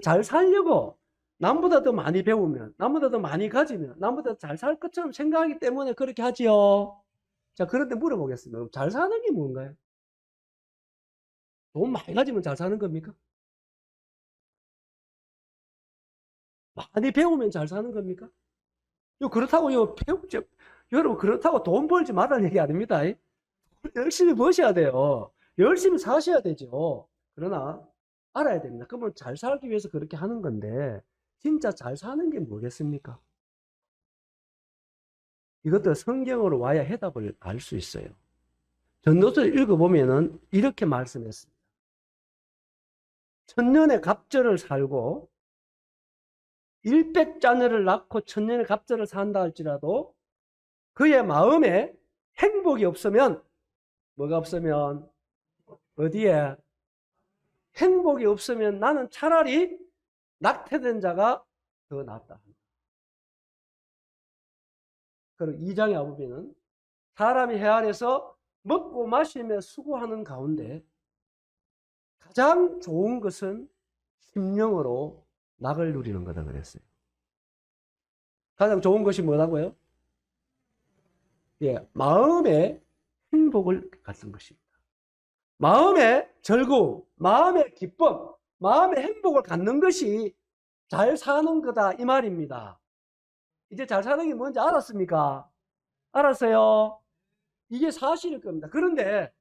Speaker 1: 잘 살려고 남보다 더 많이 배우면, 남보다 더 많이 가지면, 남보다 잘 살 것처럼 생각하기 때문에 그렇게 하지요. 자, 그런데 물어보겠습니다. 잘 사는 게 뭔가요? 돈 많이 가지면 잘 사는 겁니까? 많이 배우면 잘 사는 겁니까? 그렇다고 여러분 그렇다고 돈 벌지 말라는 얘기 아닙니다. 열심히 버셔야 돼요. 열심히 사셔야 되죠. 그러나 알아야 됩니다. 그러면 잘 살기 위해서 그렇게 하는 건데 진짜 잘 사는 게 뭐겠습니까? 이것도 성경으로 와야 해답을 알 수 있어요. 전도서를 읽어보면은 이렇게 말씀했습니다. 천년의 갑절을 살고 일백자녀를 낳고 천년의 갑절을 산다 할지라도 그의 마음에 행복이 없으면 뭐가 없으면 어디에 행복이 없으면 나는 차라리 낙태된 자가 더 낫다. 그리고 2장에 와보면 사람이 해 아래서 먹고 마시며 수고하는 가운데 가장 좋은 것은 심령으로 낙을 누리는 거다 그랬어요. 가장 좋은 것이 뭐라고요? 예, 마음의 행복을 갖는 것입니다. 마음의 즐거움, 마음의 기쁨, 마음의 행복을 갖는 것이 잘 사는 거다 이 말입니다. 이제 잘 사는 게 뭔지 알았습니까? 알았어요? 이게 사실일 겁니다. 그런데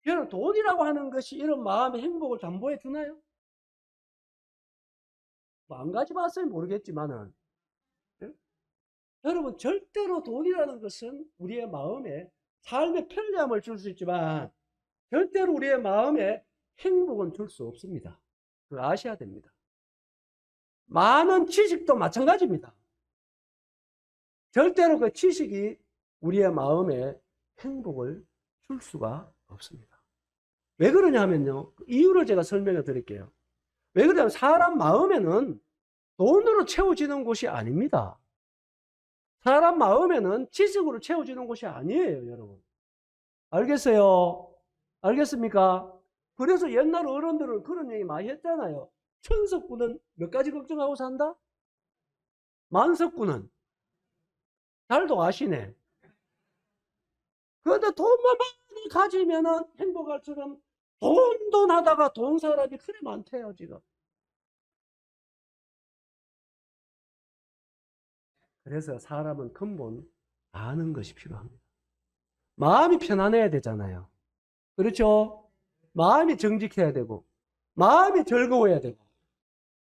Speaker 1: 여러분 돈이라고 하는 것이 이런 마음의 행복을 담보해 주나요? 뭐 안 가져봤으면 모르겠지만은 여러분 절대로 돈이라는 것은 우리의 마음에 삶의 편리함을 줄 수 있지만 절대로 우리의 마음에 행복은 줄 수 없습니다. 그걸 아셔야 됩니다. 많은 지식도 마찬가지입니다. 절대로 그 지식이 우리의 마음에 행복을 줄 수가 없습니다. 왜 그러냐면요. 이유를 제가 설명해 드릴게요. 왜 그러냐면 사람 마음에는 돈으로 채워지는 곳이 아닙니다. 사람 마음에는 지식으로 채워지는 곳이 아니에요, 여러분. 알겠어요? 알겠습니까? 그래서 옛날 어른들은 그런 얘기 많이 했잖아요. 천석구는 몇 가지 걱정하고 산다? 만석구는 잘도 아시네. 그런데 돈만 많이 가지면은 행복할 처럼 돈 하다가 돈 사람이 그래 많대요, 지금. 그래서 사람은 근본 아는 것이 필요합니다. 마음이 편안해야 되잖아요. 그렇죠? 마음이 정직해야 되고, 마음이 즐거워야 되고.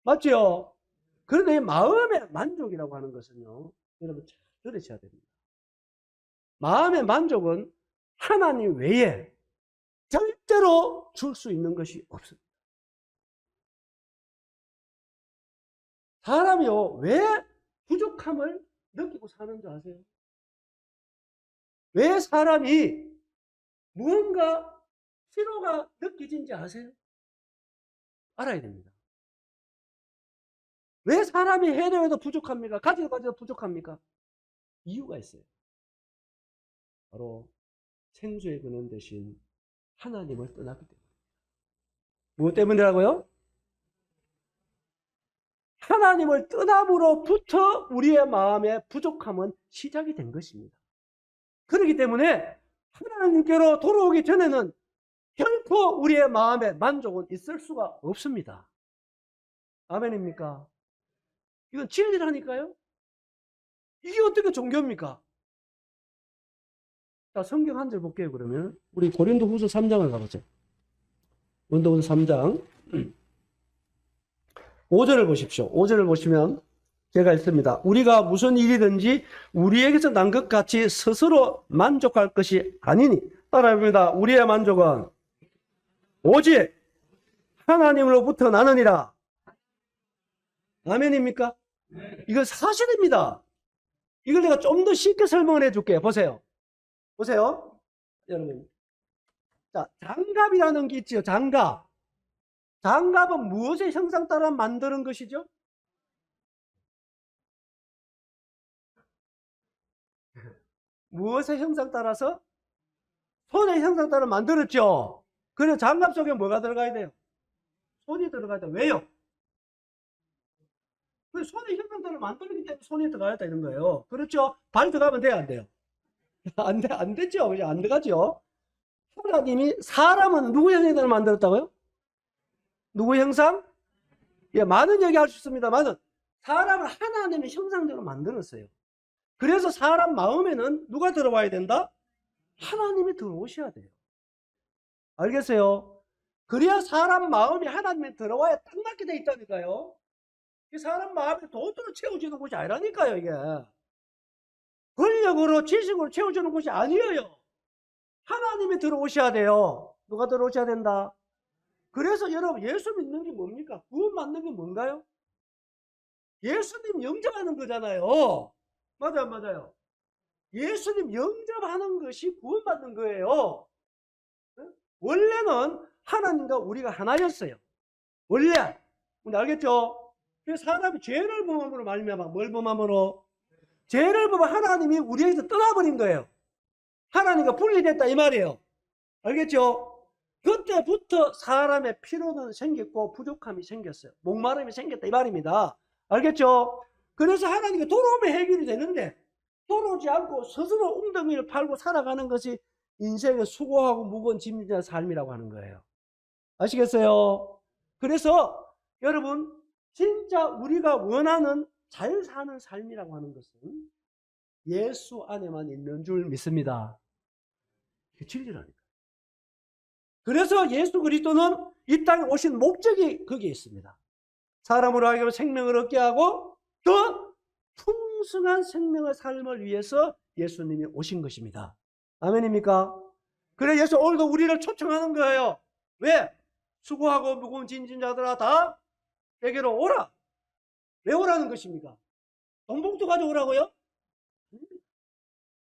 Speaker 1: 맞죠? 그런데 이 마음의 만족이라고 하는 것은요, 여러분 잘 들으셔야 됩니다. 마음의 만족은 하나님 외에 절대로 줄 수 있는 것이 없습니다. 사람이요, 왜 부족함을 느끼고 사는 줄 아세요? 왜 사람이 무언가 피로가 느껴진지 아세요? 알아야 됩니다. 왜 사람이 해도 해도 부족합니까? 가져도 부족합니까? 이유가 있어요. 바로 생수의 근원 대신 하나님을 떠났기 때문에. 무엇 때문이라고요? 하나님을 떠남으로부터 우리의 마음의 부족함은 시작이 된 것입니다. 그렇기 때문에 하나님께로 돌아오기 전에는 결코 우리의 마음의 만족은 있을 수가 없습니다. 아멘입니까? 이건 진리라니까요. 이게 어떻게 종교입니까? 자, 성경 한 절 볼게요. 그러면 우리 고린도후서 3장을 가보죠. 고린도후서 3장 5절을 보십시오. 5절을 보시면 제가 읽습니다. 우리가 무슨 일이든지 우리에게서 난 것 같이 스스로 만족할 것이 아니니, 따라합니다. 우리의 만족은 오직 하나님으로부터 나느니라. 아멘입니까? 이건 사실입니다. 이걸 내가 좀 더 쉽게 설명을 해줄게요. 보세요. 보세요. 여러분. 자, 장갑이라는 게 있죠. 장갑. 장갑은 무엇의 형상 따라 만드는 것이죠? 무엇의 형상 따라서? 손의 형상 따라 만들었죠. 그래서 장갑 속에 뭐가 들어가야 돼요? 손이 들어가야 돼요. 왜요? 그 손의 형상 따라 만들기 때문에 손이 들어가야 되는 거예요. 그렇죠? 발 들어가면 돼요, 안 돼요? 안 되죠. 그죠? 안 들어가죠. 하나님이 사람은 누구 형상으로 만들었다고요? 누구 형상? 예, 많은 얘기 할 수 있습니다만은 사람을 하나님의 형상대로 만들었어요. 그래서 사람 마음에는 누가 들어와야 된다? 하나님이 들어오셔야 돼요. 알겠어요? 그래야 사람 마음이 하나님에 들어와야 딱 맞게 돼 있다니까요. 이 사람 마음이 돈으로 채워지는 곳이 아니라니까요, 이게. 권력으로, 지식으로 채워주는 곳이 아니에요. 하나님이 들어오셔야 돼요. 누가 들어오셔야 된다? 그래서 여러분, 예수 믿는 게 뭡니까? 구원받는 게 뭔가요? 예수님 영접하는 거잖아요. 맞아요, 맞아요. 예수님 영접하는 것이 구원받는 거예요. 원래는 하나님과 우리가 하나였어요. 원래. 근데 알겠죠? 그래서 사람이 죄를 범함으로 말미암아 뭘 범함으로? 죄를 범하 하나님이 우리에게서 떠나버린 거예요. 하나님과 분리됐다 이 말이에요. 알겠죠? 그때부터 사람의 피로는 생겼고 부족함이 생겼어요. 목마름이 생겼다 이 말입니다. 알겠죠? 그래서 하나님께 돌아오면 해결이 되는데 돌아오지 않고 스스로 웅덩이를 팔고 살아가는 것이 인생의 수고하고 무거운 짐진 삶이라고 하는 거예요. 아시겠어요? 그래서 여러분 진짜 우리가 원하는 잘 사는 삶이라고 하는 것은 예수 안에만 있는 줄 믿습니다. 이게 진리라니까. 그래서 예수 그리스도는 이 땅에 오신 목적이 거기에 있습니다. 사람으로 하여금 생명을 얻게 하고 더 풍성한 생명의 삶을 위해서 예수님이 오신 것입니다. 아멘입니까? 그래 예수 오늘도 우리를 초청하는 거예요. 왜? 수고하고 무거운 짐진 자들아 다 내게로 오라. 왜 오라는 것입니까? 돈봉투 가져오라고요?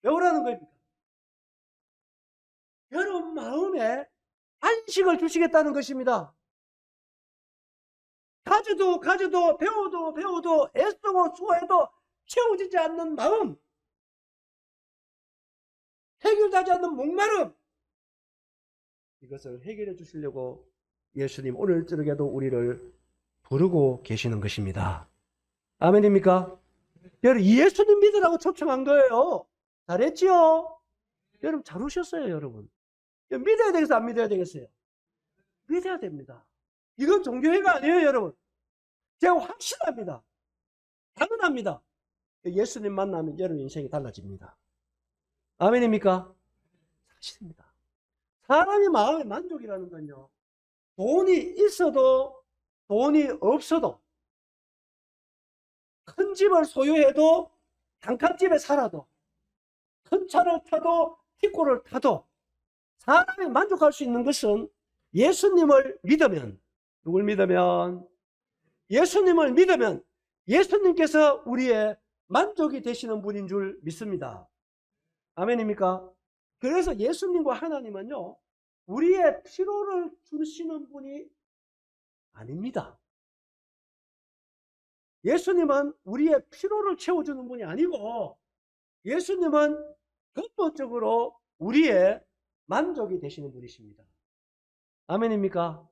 Speaker 1: 왜 오라는 겁니까? 여러분 마음에 안식을 주시겠다는 것입니다. 가져도 배워도 애쓰고 수고해도 채워지지 않는 마음, 해결되지 않는 목마름, 이것을 해결해 주시려고 예수님 오늘 저녁에도 우리를 부르고 계시는 것입니다. 아멘입니까? 여러분 예수님 믿으라고 초청한 거예요. 잘했지요? 여러분 잘 오셨어요. 여러분 믿어야 되겠어요? 안 믿어야 되겠어요? 믿어야 됩니다. 이건 종교회가 아니에요. 여러분 제가 확신합니다. 당연합니다. 예수님 만나면 여러분 인생이 달라집니다. 아멘입니까? 사실입니다. 사람의 마음의 만족이라는 건요, 돈이 있어도 돈이 없어도 큰 집을 소유해도 단칸집에 살아도 큰 차를 타도 티코를 타도 사람이 만족할 수 있는 것은 예수님을 믿으면, 누굴 믿으면? 예수님을 믿으면 예수님께서 우리의 만족이 되시는 분인 줄 믿습니다. 아멘입니까? 그래서 예수님과 하나님은요, 우리의 피로를 주시는 분이 아닙니다. 예수님은 우리의 피로를 채워주는 분이 아니고, 예수님은 근본적으로 우리의 만족이 되시는 분이십니다. 아멘입니까?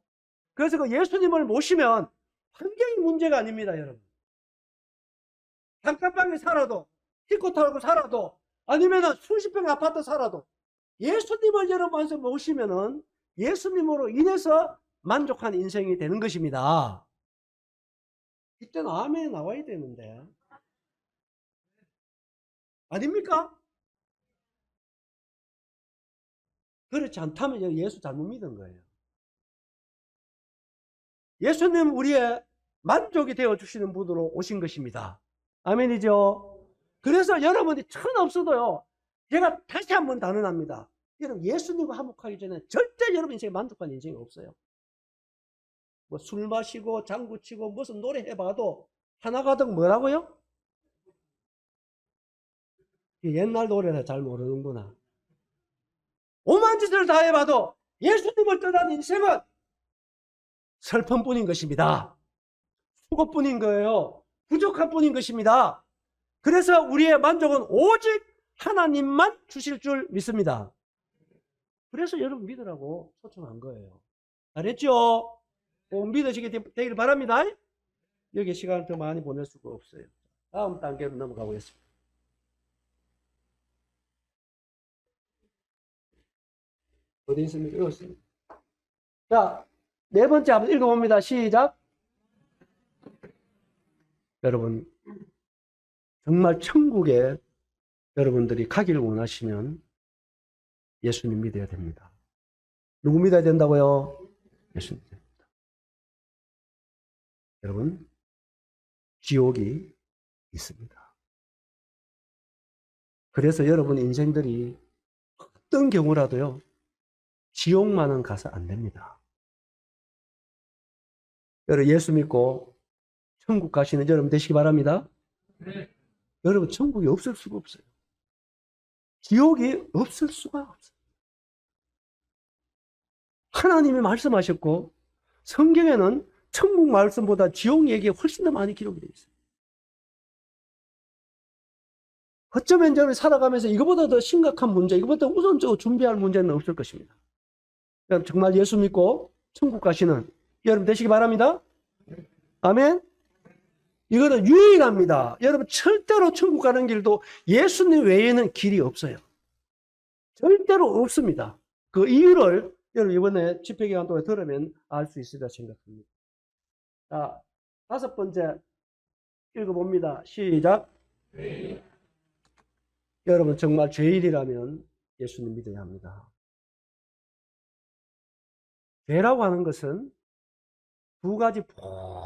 Speaker 1: 그래서 그 예수님을 모시면 환경이 문제가 아닙니다, 여러분. 단칸방에 살아도, 티코 타고 살아도, 아니면 수십 평 아파트 살아도, 예수님을 여러분한테 모시면은 예수님으로 인해서 만족한 인생이 되는 것입니다. 이때는 아멘이 나와야 되는데. 아닙니까? 그렇지 않다면 예수 잘못 믿은 거예요. 예수님 우리의 만족이 되어주시는 분으로 오신 것입니다. 아멘이죠? 그래서 여러분이 천 없어도요, 제가 다시 한번 단언합니다. 여러분, 예수님과 화목하기 전에 절대 여러분 인생에 만족한 인생이 없어요. 뭐 술 마시고 장구 치고 무슨 노래 해봐도 하나 가득 뭐라고요? 옛날 노래를 잘 모르는구나. 오만 짓을 다 해봐도 예수님을 떠난 인생은 슬픔뿐인 것입니다. 수고뿐인 거예요. 부족한 뿐인 것입니다. 그래서 우리의 만족은 오직 하나님만 주실 줄 믿습니다. 그래서 여러분 믿으라고 초청한 거예요. 알았죠? 믿으시게 되길 바랍니다. 여기 시간을 더 많이 보낼 수가 없어요. 다음 단계로 넘어가 보겠습니다. 어디 있습니까? 읽었습니다. 자, 네 번째 한번 읽어봅니다. 시작. 여러분, 정말 천국에 여러분들이 가기를 원하시면 예수님 믿어야 됩니다. 누구 믿어야 된다고요? 예수님 믿어야 됩니다. 여러분, 지옥이 있습니다. 그래서 여러분 인생들이 어떤 경우라도요, 지옥만은 가서 안 됩니다. 여러분 예수 믿고 천국 가시는 여러분 되시기 바랍니다. 네. 여러분 천국이 없을 수가 없어요. 지옥이 없을 수가 없어요. 하나님이 말씀하셨고 성경에는 천국 말씀보다 지옥 얘기가 훨씬 더 많이 기록이 되어 있어요. 어쩌면 여러분이 살아가면서 이거보다 더 심각한 문제, 이거보다 우선적으로 준비할 문제는 없을 것입니다. 여러분 정말 예수 믿고 천국 가시는 여러분 되시기 바랍니다. 아멘. 이거는 유일합니다. 여러분 절대로 천국 가는 길도 예수님 외에는 길이 없어요. 절대로 없습니다. 그 이유를 여러분 이번에 집회기간 동안 들으면 알 수 있으리라 생각합니다. 자, 다섯 번째 읽어봅니다. 시작. 여러분 정말 죄인이라면 예수님 믿어야 합니다. 죄라고 하는 것은 두 가지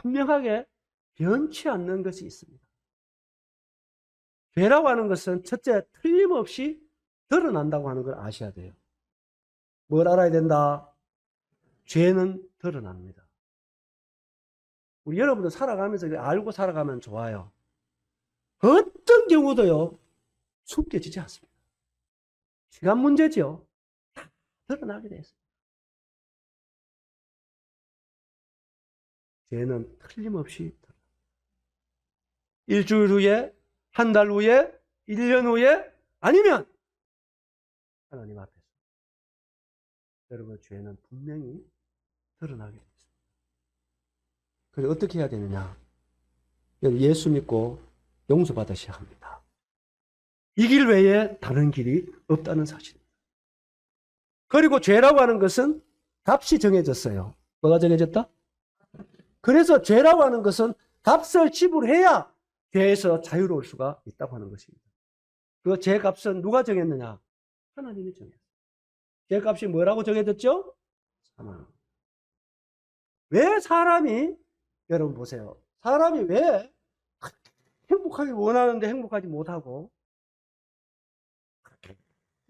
Speaker 1: 분명하게 변치 않는 것이 있습니다. 죄라고 하는 것은 첫째, 틀림없이 드러난다고 하는 걸 아셔야 돼요. 뭘 알아야 된다? 죄는 드러납니다. 우리 여러분들 살아가면서 알고 살아가면 좋아요. 어떤 경우도요, 숨겨지지 않습니다. 시간 문제죠. 다 드러나게 돼 있습니다. 죄는 틀림없이 일주일 후에, 한 달 후에, 1년 후에, 아니면 하나님 앞에서 여러분 죄는 분명히 드러나게 됩니다. 그래서 어떻게 해야 되느냐? 예수 믿고 용서받으셔야 합니다. 이 길 외에 다른 길이 없다는 사실입니다. 그리고 죄라고 하는 것은 값이 정해졌어요. 뭐가 정해졌다? 그래서 죄라고 하는 것은 값을 지불해야 죄에서 자유로울 수가 있다고 하는 것입니다. 그 죄값은 누가 정했느냐? 하나님이 정했어요. 죄값이 뭐라고 정해졌죠? 사망. 왜 사람이, 여러분 보세요. 사람이 왜 행복하길 원하는데 행복하지 못하고,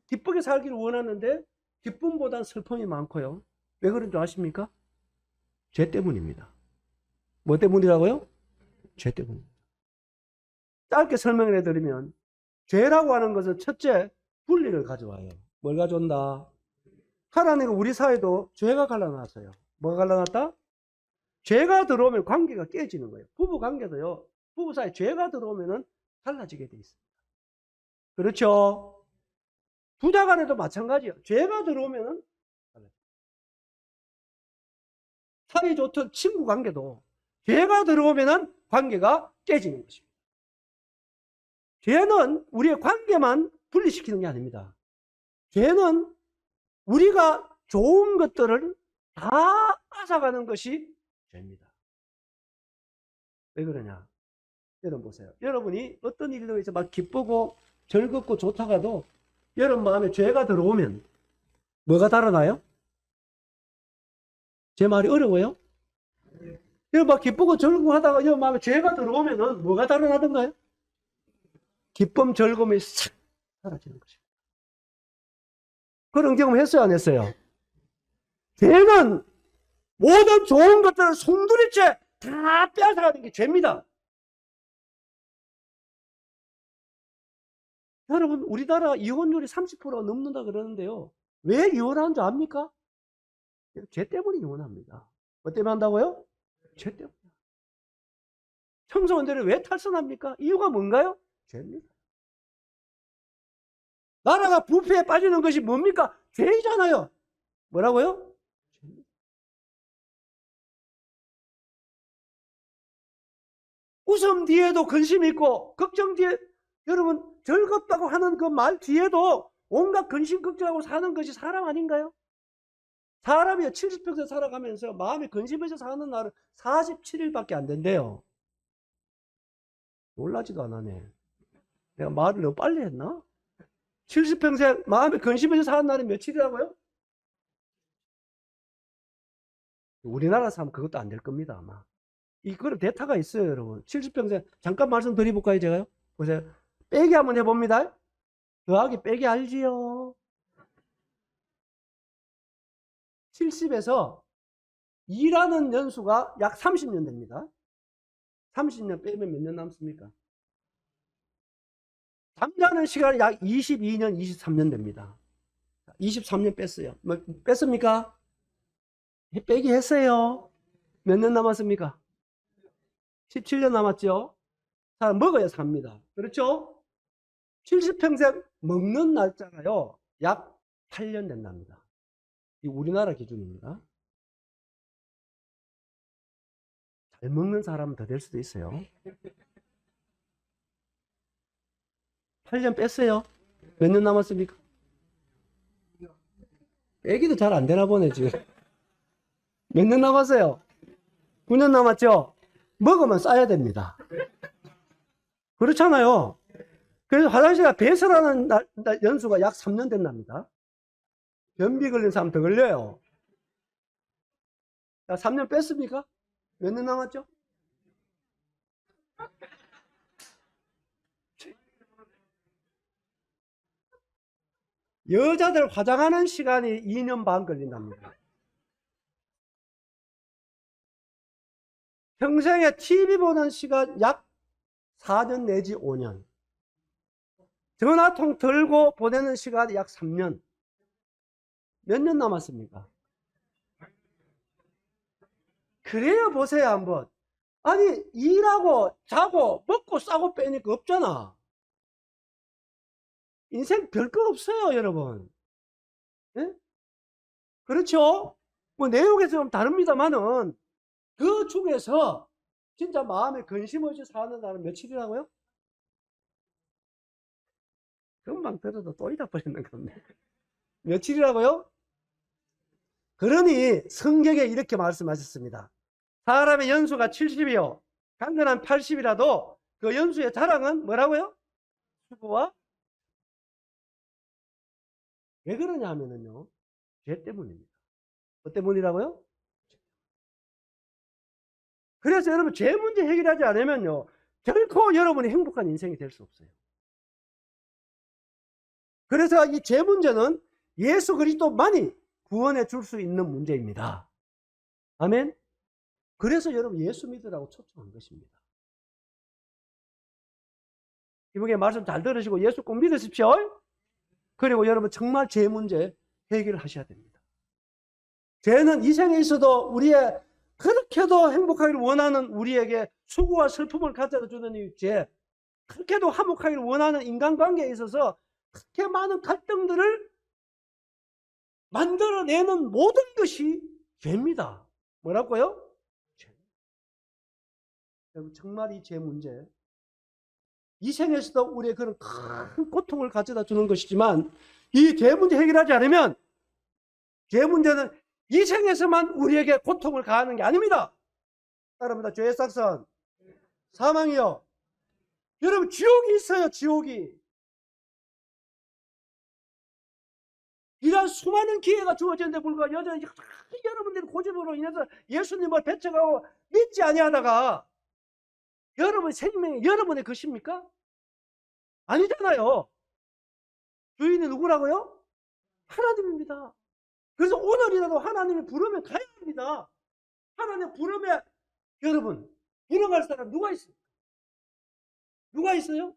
Speaker 1: 기쁘게 살기를 원하는데 기쁨보단 슬픔이 많고요. 왜 그런 줄 아십니까? 죄 때문입니다. 뭐 때문이라고요? 죄 때문입니다. 짧게 설명을 해드리면, 죄라고 하는 것은 첫째, 분리를 가져와요. 뭘 가져온다? 하나님과 우리 사이도 죄가 갈라놨어요. 뭐가 갈라놨다? 죄가 들어오면 관계가 깨지는 거예요. 부부 관계도요, 부부 사이 죄가 들어오면은 달라지게 돼 있습니다. 그렇죠? 부자 간에도 마찬가지예요. 죄가 들어오면은 달라져요. 사이 좋던 친구 관계도 죄가 들어오면은 관계가 깨지는 것입니다. 죄는 우리의 관계만 분리시키는 게 아닙니다. 죄는 우리가 좋은 것들을 다 앗아가는 것이 죄입니다. 왜 그러냐? 여러분 보세요. 여러분이 어떤 일로 해서 막 기쁘고 즐겁고 좋다가도 여러분 마음에 죄가 들어오면 뭐가 달아나요? 제 말이 어려워요? 여러분 막 기쁘고 즐겁고 하다가 여러분 마음에 죄가 들어오면은 뭐가 달아나던가요? 기쁨, 즐거움이 싹 사라지는 것입니다. 그런 경험 했어요, 안 했어요? 죄는 모든 좋은 것들을 송두리째 다 빼앗아가는 게 죄입니다. 여러분, 우리나라 이혼율이 30%가 넘는다 그러는데요. 왜 이혼하는 줄 압니까? 죄 때문에 이혼합니다. 뭐 때문에 한다고요? 죄 때문에. 청소년들이 왜 탈선합니까? 이유가 뭔가요? 죄입니다. 나라가 부패에 빠지는 것이 뭡니까? 죄이잖아요. 뭐라고요? 죄입니다. 웃음 뒤에도 근심이 있고, 걱정 뒤에, 여러분, 즐겁다고 하는 그 말 뒤에도 온갖 근심, 걱정하고 사는 것이 사람 아닌가요? 사람이 70평생 살아가면서 마음에 근심해서 사는 날은 47일밖에 안 된대요. 놀라지도 않았네. 내가 말을 너무 빨리 했나? 70평생 마음에 근심해서 사는 날이 며칠이라고요? 우리나라 사람 그것도 안 될 겁니다, 아마. 이거는 데이터가 있어요, 여러분. 70평생, 잠깐 말씀드려볼까요, 제가요? 보세요. 빼기 한번 해봅니다. 더하기 빼기 알지요? 70에서 일하는 연수가 약 30년 됩니다. 30년 빼면 몇 년 남습니까? 잠자는 시간이 약 22년, 23년 됩니다. 23년 뺐어요. 뭐, 뺐습니까? 빼기 했어요. 몇 년 남았습니까? 17년 남았죠? 자, 먹어야 삽니다. 그렇죠? 70평생 먹는 날짜가요, 약 8년 된답니다. 이 우리나라 기준입니다. 잘 먹는 사람은 더 될 수도 있어요. 8년 뺐어요. 몇 년 남았습니까? 빼기도 잘 안 되나 보네, 지금. 몇 년 남았어요? 9년 남았죠? 먹으면 싸야 됩니다. 그렇잖아요. 그래서 화장실에 배설하는 연수가 약 3년 된답니다. 변비 걸린 사람 더 걸려요. 자, 3년 뺐습니까? 몇 년 남았죠? 여자들 화장하는 시간이 2년 반 걸린답니다. 평생에 TV 보는 시간 약 4년 내지 5년. 전화통 들고 보내는 시간이 약 3년. 몇 년 남았습니까? 그래요, 보세요, 한번. 아니, 일하고, 자고, 먹고, 싸고 빼니까 없잖아. 인생 별거 없어요, 여러분. 예? 그렇죠? 뭐, 내용에서 좀 다릅니다만은, 그 중에서 진짜 마음에 근심 없이 사는 날은 며칠이라고요? 금방 들어도 또 잊어버리는 건데. 며칠이라고요? 그러니 성경에 이렇게 말씀하셨습니다. 사람의 연수가 70이요. 강건한 80이라도 그 연수의 자랑은 뭐라고요? 수고와. 왜 그러냐 하면요. 죄 때문입니다. 뭐 때문이라고요? 그래서 여러분 죄 문제 해결하지 않으면요. 결코 여러분이 행복한 인생이 될 수 없어요. 그래서 이 죄 문제는 예수 그리스도만이 구원해 줄 수 있는 문제입니다. 아멘. 그래서 여러분 예수 믿으라고 초청한 것입니다. 이분께 말씀 잘 들으시고 예수 꼭 믿으십시오. 그리고 여러분 정말 죄 문제 해결하셔야 됩니다. 죄는 이 생에 있어도 우리의 그렇게도 행복하기를 원하는 우리에게 수고와 슬픔을 가져다 주는 이 죄, 그렇게도 화목하기를 원하는 인간관계에 있어서 그렇게 많은 갈등들을 만들어내는 모든 것이 죄입니다. 뭐라고요? 죄. 여러분 정말 이 죄 문제, 이 생에서도 우리의 그런 큰 고통을 가져다 주는 것이지만 이 죄 문제 해결하지 않으면 죄 문제는 이 생에서만 우리에게 고통을 가하는 게 아닙니다. 따라합니다. 죄의 싹선 사망이요. 여러분 지옥이 있어요. 지옥이. 이런 수많은 기회가 주어졌는데 불구하고 여전히 여러분들이 고집으로 인해서 예수님을 배척하고 믿지 아니하다가 여러분 생명이 여러분의 것입니까? 아니잖아요. 주인이 누구라고요? 하나님입니다. 그래서 오늘이라도 하나님이 부르면 가야 합니다. 하나님 부르면 여러분 불어갈 사람 누가 있어요? 누가 있어요?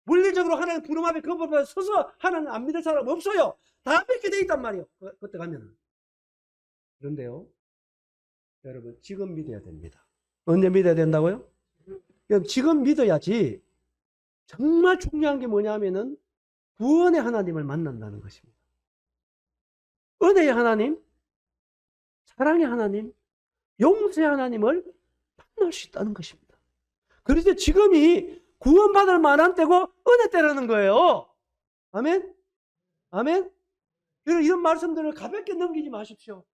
Speaker 1: 물리적으로 하나님 부름 앞에 그 법에 서서 하나님 안 믿을 사람 없어요. 다 뺏게 돼 있단 말이에요. 그때 가면은. 그런데요, 여러분 지금 믿어야 됩니다. 언제 믿어야 된다고요? 여러분 지금 믿어야지. 정말 중요한 게 뭐냐면은 구원의 하나님을 만난다는 것입니다. 은혜의 하나님, 사랑의 하나님, 용서의 하나님을 만날 수 있다는 것입니다. 그래서 지금이 구원받을 만한 때고 은혜 때라는 거예요. 아멘? 아멘? 이런 말씀들을 가볍게 넘기지 마십시오.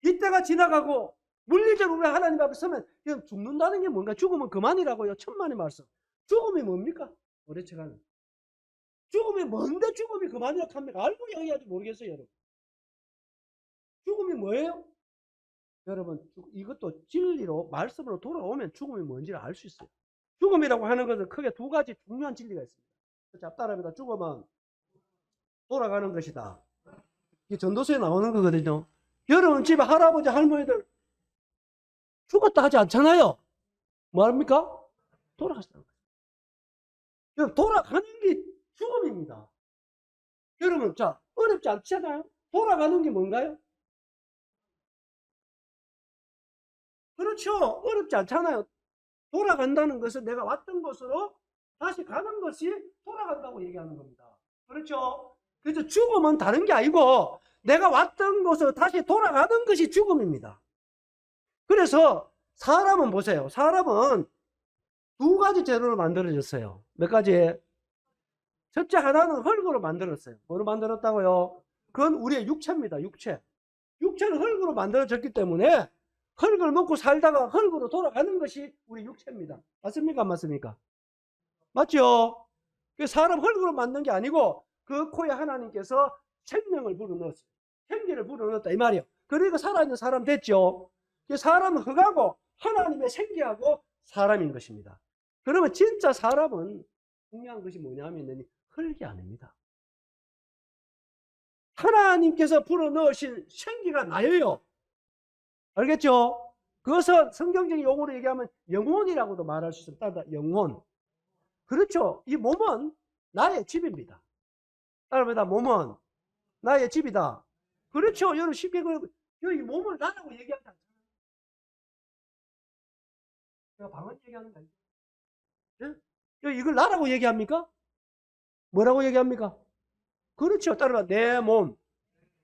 Speaker 1: 이때가 지나가고 물리적으로 우리 하나님 앞에 서면 죽는다는 게 뭔가? 죽으면 그만이라고요. 천만의 말씀. 죽음이 뭡니까? 오래쳐가는. 죽음이 뭔데 죽음이 그만이라고 합니까? 알고 얘기하지 모르겠어요, 여러분. 죽음이 뭐예요? 여러분, 이것도 진리로, 말씀으로 돌아오면 죽음이 뭔지를 알 수 있어요. 죽음이라고 하는 것은 크게 두 가지 중요한 진리가 있습니다. 자, 따라합니다. 죽음은 돌아가는 것이다. 이게 전도서에 나오는 거거든요. 여러분 집에 할아버지, 할머니들 죽었다 하지 않잖아요. 뭐 합니까? 돌아가시다는 거예요. 여러분, 돌아가는 게 죽음입니다. 여러분, 자, 어렵지 않잖아요? 돌아가는 게 뭔가요? 그렇죠. 어렵지 않잖아요. 돌아간다는 것은 내가 왔던 곳으로 다시 가는 것이 돌아간다고 얘기하는 겁니다. 그렇죠? 그래서 죽음은 다른 게 아니고 내가 왔던 곳으로 다시 돌아가는 것이 죽음입니다. 그래서 사람은 보세요. 사람은 두 가지 재료로 만들어졌어요. 몇 가지? 첫째 하나는 흙으로 만들었어요. 뭐로 만들었다고요? 그건 우리의 육체입니다. 육체. 육체는 흙으로 만들어졌기 때문에 흙을 먹고 살다가 흙으로 돌아가는 것이 우리 육체입니다. 맞습니까? 안 맞습니까? 맞죠? 사람 흙으로 만든 게 아니고 그 코에 하나님께서 생명을 불어넣었어요. 생기를 불어넣었다 이 말이에요. 그러니까 살아있는 사람 됐죠. 사람은 흙하고 하나님의 생기하고 사람인 것입니다. 그러면 진짜 사람은 중요한 것이 뭐냐면 흙이 아닙니다. 하나님께서 불어넣으신 생기가 나예요. 알겠죠? 그것은 성경적인 용어로 얘기하면 영혼이라고도 말할 수 있습니다. 영혼. 그렇죠. 이 몸은 나의 집입니다. 따라합니다. 몸은 나의 집이다. 그렇죠. 여러분 쉽게 이 몸을 나라고 얘기하지 않잖아요. 제가 방언 얘기하는 거 아니죠? 예? 이걸 나라고 얘기합니까? 뭐라고 얘기합니까? 그렇죠. 따라합니다. 내 몸.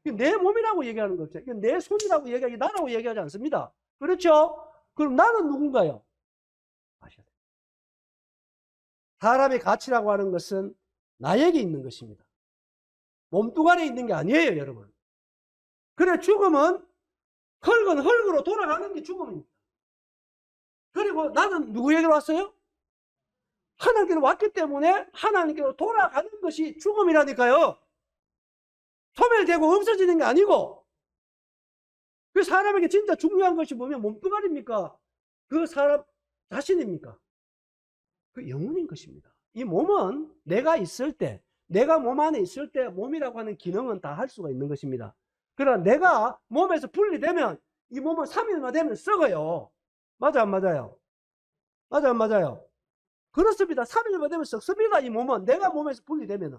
Speaker 1: 내 몸이라고 얘기하는 거죠. 내 손이라고 얘기하지 나라고 얘기하지 않습니다. 그렇죠? 그럼 나는 누군가요? 아셔야 돼요. 사람의 가치라고 하는 것은 나에게 있는 것입니다. 몸뚱아리에 있는 게 아니에요, 여러분. 그래 죽음은 흙은 흙으로 돌아가는 게 죽음입니다. 그리고 나는 누구에게로 왔어요? 하나님께로 왔기 때문에 하나님께로 돌아가는 것이 죽음이라니까요. 소멸되고 없어지는 게 아니고 그 사람에게 진짜 중요한 것이 뭐면 몸뚱아리입니까? 그 사람 자신입니까? 그 영혼인 것입니다. 이 몸은 내가 있을 때, 내가 몸 안에 있을 때 몸이라고 하는 기능은 다 할 수가 있는 것입니다. 그러나 내가 몸에서 분리되면 이 몸은 3일만 되면 썩어요. 맞아, 안 맞아요? 맞아, 안 맞아요? 그렇습니다. 3일만 되면 썩습니다. 이 몸은 내가 몸에서 분리되면은.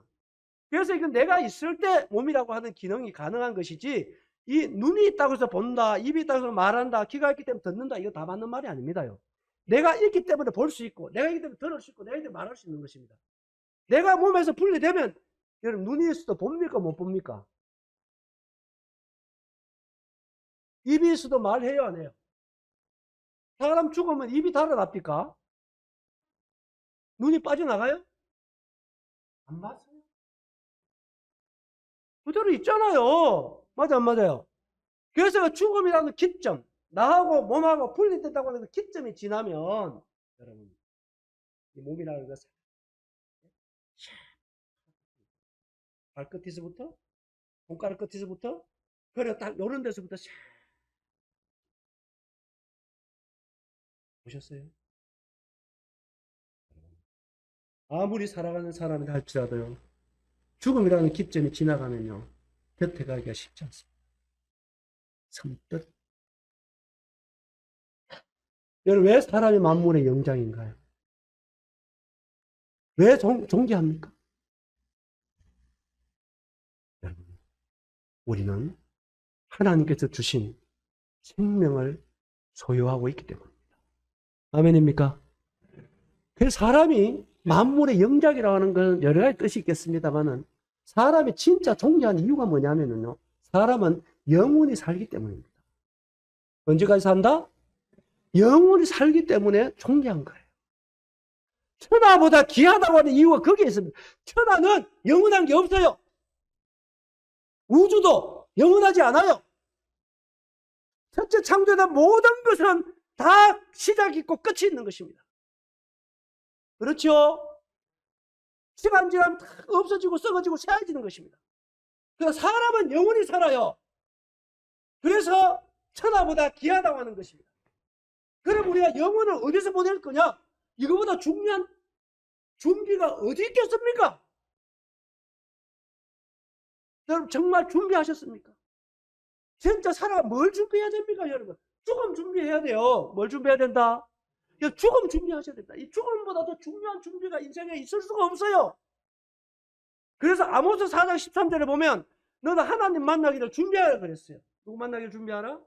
Speaker 1: 그래서 이건 내가 있을 때 몸이라고 하는 기능이 가능한 것이지, 이 눈이 있다고 해서 본다, 입이 있다고 해서 말한다, 귀가 있기 때문에 듣는다, 이거 다 맞는 말이 아닙니다요. 내가 있기 때문에 볼 수 있고, 내가 있기 때문에 들을 수 있고, 내가 있기 때문에 말할 수 있는 것입니다. 내가 몸에서 분리되면, 여러분, 눈이 있어도 봅니까, 못 봅니까? 입이 있어도 말해요, 안 해요? 사람 죽으면 입이 달아납니까? 눈이 빠져나가요? 안 맞아요. 그대로 있잖아요. 맞아, 안 맞아요? 그래서 죽음이라는 기점, 나하고 몸하고 분리됐다고 하는 기점이 지나면, 여러분, 이 몸이라는 것은 발끝에서부터, 손가락 끝에서부터, 그래, 딱 요런 데서부터 샥 보셨어요? 아무리 살아가는 사람이라 할지라도요, 죽음이라는 기점이 지나가면요, 곁에 가기가 쉽지 않습니다. 선뜻. 여러분, 왜 사람이 만물의 영장인가요? 왜 존귀합니까? 여러분, 우리는 하나님께서 주신 생명을 소유하고 있기 때문입니다. 아멘입니까? 그래서 사람이 만물의 영장이라고 하는 건 여러 가지 뜻이 있겠습니다만은, 사람이 진짜 존귀한 이유가 뭐냐면요, 사람은 영원히 살기 때문입니다. 언제까지 산다? 영원히 살기 때문에 존귀한 거예요. 천하보다 귀하다고 하는 이유가 거기에 있습니다. 천하는 영원한 게 없어요. 우주도 영원하지 않아요. 첫째 창조된 모든 것은 다 시작이 있고 끝이 있는 것입니다. 그렇죠? 시간 지나면 다 없어지고 썩어지고 새해지는 것입니다. 그래서 사람은 영원히 살아요. 그래서 천하보다 귀하다고 하는 것입니다. 그럼 우리가 영혼을 어디서 보낼 거냐? 이거보다 중요한 준비가 어디 있겠습니까? 여러분, 정말 준비하셨습니까? 진짜 살아가 뭘 준비해야 됩니까, 여러분? 죽음 준비해야 돼요. 뭘 준비해야 된다? 죽음 준비하셔야 된다. 이 죽음보다 더 중요한 준비가 인생에 있을 수가 없어요. 그래서 아모스 4장 13절에 보면 너는 하나님 만나기를 준비하라 그랬어요. 누구 만나기를 준비하라?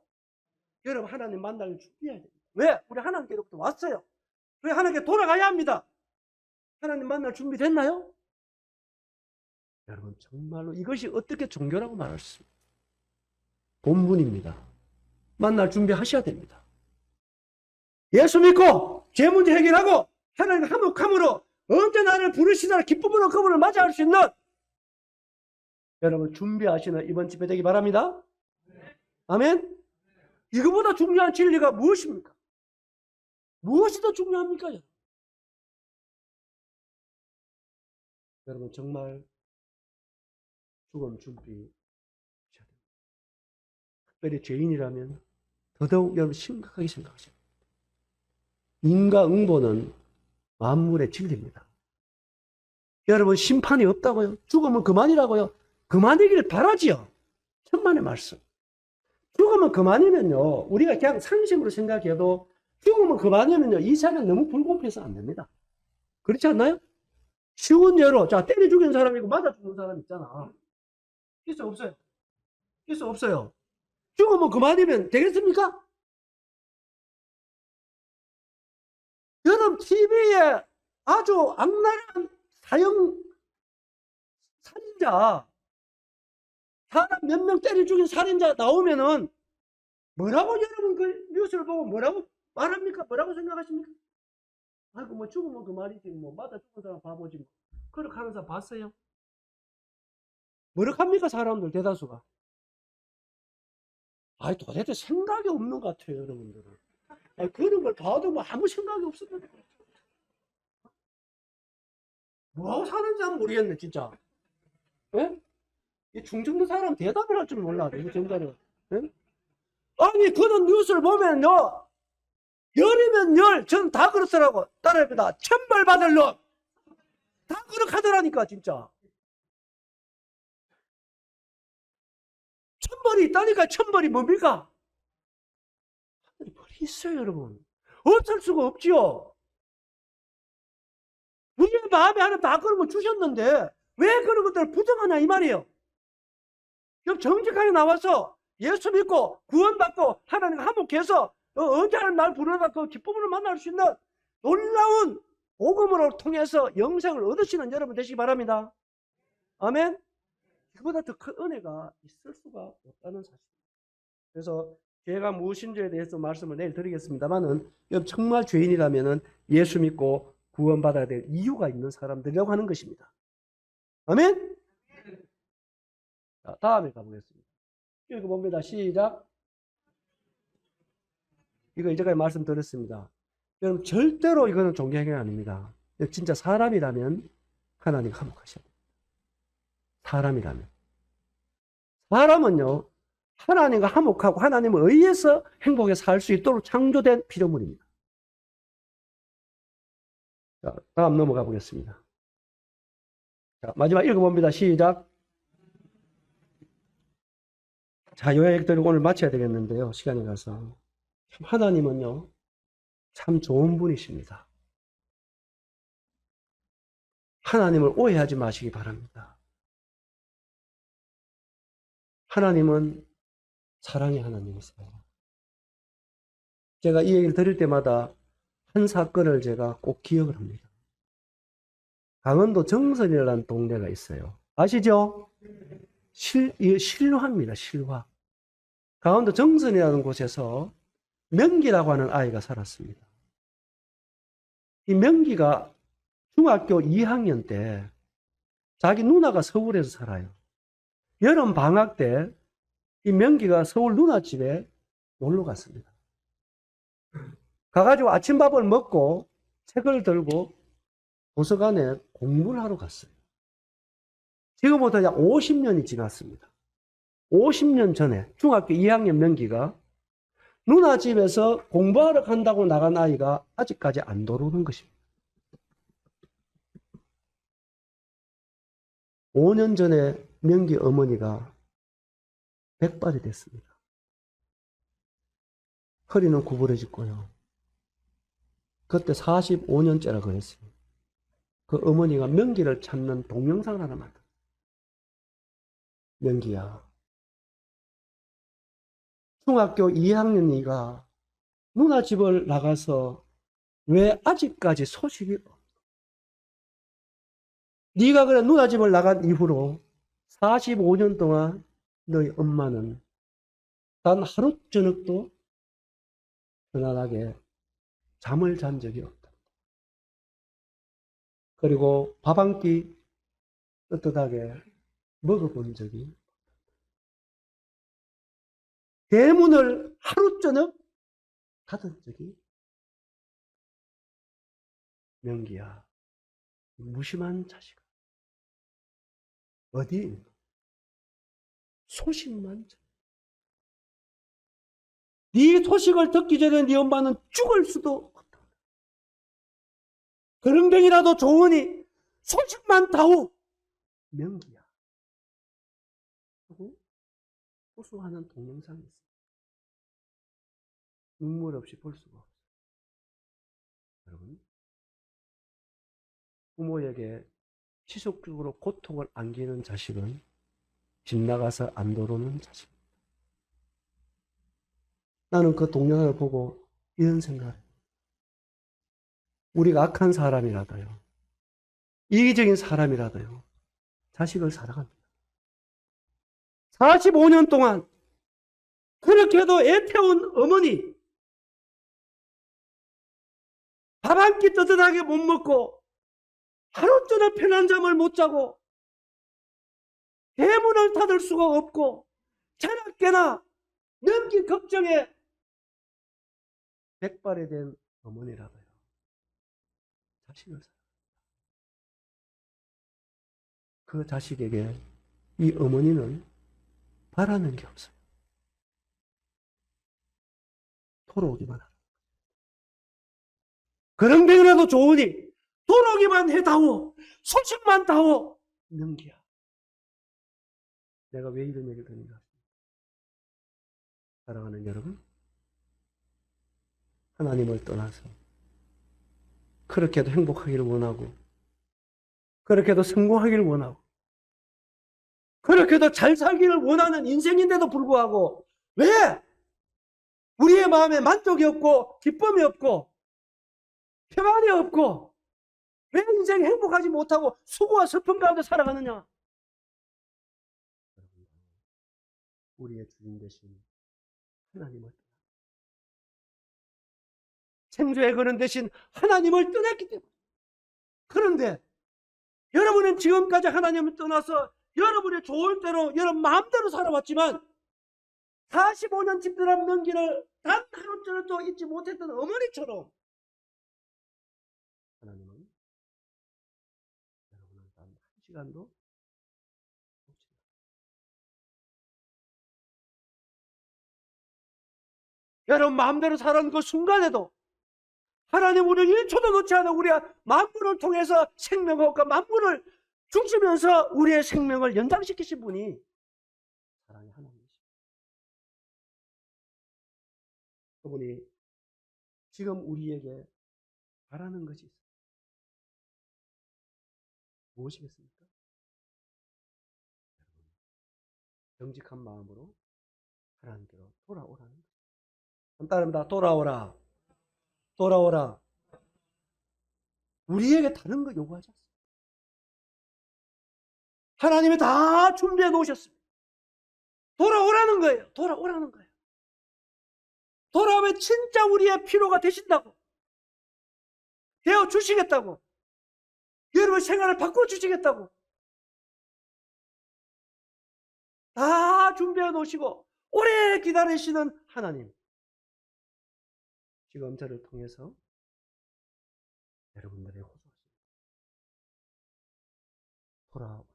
Speaker 1: 여러분, 하나님 만나기를 준비해야 됩니다. 왜? 우리 하나님께로부터 왔어요. 왜 하나님께 돌아가야 합니다. 하나님 만날 준비 됐나요? 여러분, 정말로 이것이 어떻게 종교라고 말할 수 있습니까? 본분입니다. 만날 준비하셔야 됩니다. 예수 믿고 죄 문제 해결하고 하나님과 화목함으로 언제 나를 부르시나 기쁨으로 그분을 맞이할 수 있는, 여러분, 준비하시는 이번 집회 되기 바랍니다. 아멘. 이거보다 중요한 진리가 무엇입니까? 무엇이 더 중요합니까? 여러분, 정말 죽음 준비, 특별히 죄인이라면 더더욱 여러분 심각하게 생각하셔야 됩니다. 인과응보는 만물의 진리입니다. 여러분, 심판이 없다고요? 죽으면 그만이라고요? 그만이길 바라지요. 천만의 말씀. 죽으면 그만이면요, 우리가 그냥 상식으로 생각해도 죽으면 그만이면요, 이 세상은 너무 불공평해서 안 됩니다. 그렇지 않나요? 쉬운 예로, 자, 때려 죽인 사람이고 맞아 죽는 사람 있잖아. 있어, 없어요? 있어, 없어요? 죽으면 그만이면 되겠습니까? 여러분, TV에 아주 악랄한 사형 살인자, 사람 몇 명 때려 죽인 살인자 나오면은 뭐라고, 여러분 그 뉴스를 보고 뭐라고 말합니까? 뭐라고 생각하십니까? 아이고, 뭐 죽으면 그만이지, 뭐 맞아 죽은 사람 바보지, 뭐. 그렇게 하는 사람 봤어요? 뭐라고 합니까, 사람들 대다수가? 아이, 도대체 생각이 없는 것 같아요, 여러분들은. 아니, 그런 걸 봐도 뭐 아무 생각이 없었는데 뭐하고 사는지 한번 모르겠네, 진짜. 예? 이 충청도 사람 대답을 할 줄 몰라, 이거 정말로. 예? 아니, 그런 뉴스를 보면요. 열이면 열, 전 다 그렇더라고. 따라합니다. 천벌 받을 놈. 다 그렇게 하더라니까, 진짜. 천벌이 있다니까, 천벌이 뭡니까? 벌이 있어요, 여러분. 어쩔 수가 없지요. 우리의 마음에 하나 다 그런 거 주셨는데, 왜 그런 것들을 부정하냐, 이 말이에요. 그럼 정직하게 나와서 예수 믿고 구원받고 하나님과 화목해서 언제 하는 날 부르다 그 기쁨을 만날 수 있는 놀라운 복음으로 통해서 영생을 얻으시는 여러분 되시기 바랍니다. 아멘. 그보다 더 큰 은혜가 있을 수가 없다는 사실. 그래서 죄가 무엇인지에 대해서 말씀을 내일 드리겠습니다만은 정말 죄인이라면은 예수 믿고 구원받아야 될 이유가 있는 사람들이라고 하는 것입니다. 아멘. 자, 다음에 가보겠습니다. 읽어봅니다. 시작. 이거 이제까지 말씀드렸습니다. 여러분 절대로 이거는 종교행위 아닙니다. 진짜 사람이라면 하나님 화목하셔야 됩니다. 사람이라면. 사람은요. 하나님과 화목하고 하나님을 의해서 행복에 살 수 있도록 창조된 피조물입니다. 자, 다음 넘어가 보겠습니다. 자, 마지막 읽어봅니다. 시작. 자, 요 얘기들을 오늘 마쳐야 되겠는데요. 시간이 가서. 하나님은요. 참 좋은 분이십니다. 하나님을 오해하지 마시기 바랍니다. 하나님은 사랑의 하나님이세요. 제가 이 얘기를 들을 때마다 한 사건을 제가 꼭 기억을 합니다. 강원도 정선이라는 동네가 있어요. 아시죠? 실화입니다. 실화. 강원도 정선이라는 곳에서 명기라고 하는 아이가 살았습니다. 이 명기가 중학교 2학년 때 자기 누나가 서울에서 살아요. 여름 방학 때 이 명기가 서울 누나 집에 놀러 갔습니다. 가가지고 아침밥을 먹고 책을 들고 도서관에 공부를 하러 갔어요. 지금부터 약 50년이 지났습니다. 50년 전에 중학교 2학년 명기가 누나 집에서 공부하러 간다고 나간 아이가 아직까지 안 돌아오는 것입니다. 5년 전에 명기 어머니가 백발이 됐습니다. 허리는 구부러졌고요. 그때 45년째라 그랬어요. 그 어머니가 명기를 찾는 동영상을 하나 만들었어요. 명기야, 중학교 2학년 네가 누나 집을 나가서 왜 아직까지 소식이 없어? 네가 그래 누나 집을 나간 이후로 45년 동안 너희 엄마는 단 하루 저녁도 편안하게 잠을 잔 적이 없다. 그리고 밥 한 끼 떳떳하게 먹어본 적이, 대문을 하루 저녁 닫은 적이. 명기야, 무심한 자식아, 어디 소식만 전해. 네 소식을 듣기 전에 네 엄마는 죽을 수도 없다. 그런 병이라도 좋으니 소식만 다오. 명기야. 하고 호소하는 동영상이 있어요. 눈물 없이 볼 수가 없어요. 여러분, 부모에게 지속적으로 고통을 안기는 자식은 집 나가서 안 돌아오는 자식. 나는 그 동영상을 보고 이런 생각을 해요. 우리가 악한 사람이라도요, 이기적인 사람이라도요, 자식을 사랑합니다. 45년 동안 그렇게도 애태운 어머니, 밥 한 끼 떳떳하게 못 먹고 하루 종일 편한 잠을 못 자고 대문을 닫을 수가 없고 자나깨나 명기 걱정에 백발이 된 어머니라고요. 자식을 사랑합니다. 그 자식에게 이 어머니는 바라는 게 없어요. 돌아오기만 하라. 그런 병이라도 좋으니 돌아오기만 해다오. 소식만 다오. 넘기야. 내가 왜 이런 얘기를 드는가? 사랑하는 여러분, 하나님을 떠나서 그렇게도 행복하기를 원하고, 그렇게도 성공하기를 원하고, 그렇게도 잘 살기를 원하는 인생인데도 불구하고 왜 우리의 마음에 만족이 없고 기쁨이 없고 평안이 없고 왜 인생이 행복하지 못하고 수고와 슬픔 가운데 살아가느냐? 우리의 주인 되신 하나님을 생존의 근원 대신 하나님을 떠났기 때문에. 그런데 여러분은 지금까지 하나님을 떠나서 여러분의 좋을 대로 여러분 마음대로 살아왔지만 45년 집들한 명기를 단 하루쯤도 잊지 못했던 어머니처럼 하나님은 여러분은 단 한 시간도 여러분 마음대로 살아온 그 순간에도 하나님 우리를 1초도 놓지 않아 우리 만물을 통해서 생명과 만물을 중시면서 우리의 생명을 연장시키신 분이 사랑의 하나님이십니다. 그분이 지금 우리에게 바라는 것이 있어요. 무엇이겠습니까? 정직한 마음으로 하나님께로 돌아오라는 거예요. 따릅니다. 돌아오라. 돌아오라. 우리에게 다른 거 요구하지 않습니다. 하나님이 다 준비해 놓으셨습니다. 돌아오라는 거예요. 돌아오라는 거예요. 돌아오면 진짜 우리의 필요가 되신다고. 되어 주시겠다고. 여러분 생활을 바꿔주시겠다고. 다 준비해 놓으시고 오래 기다리시는 하나님. 지금 저를 통해서 여러분들의 호소하십니다. 돌아오라.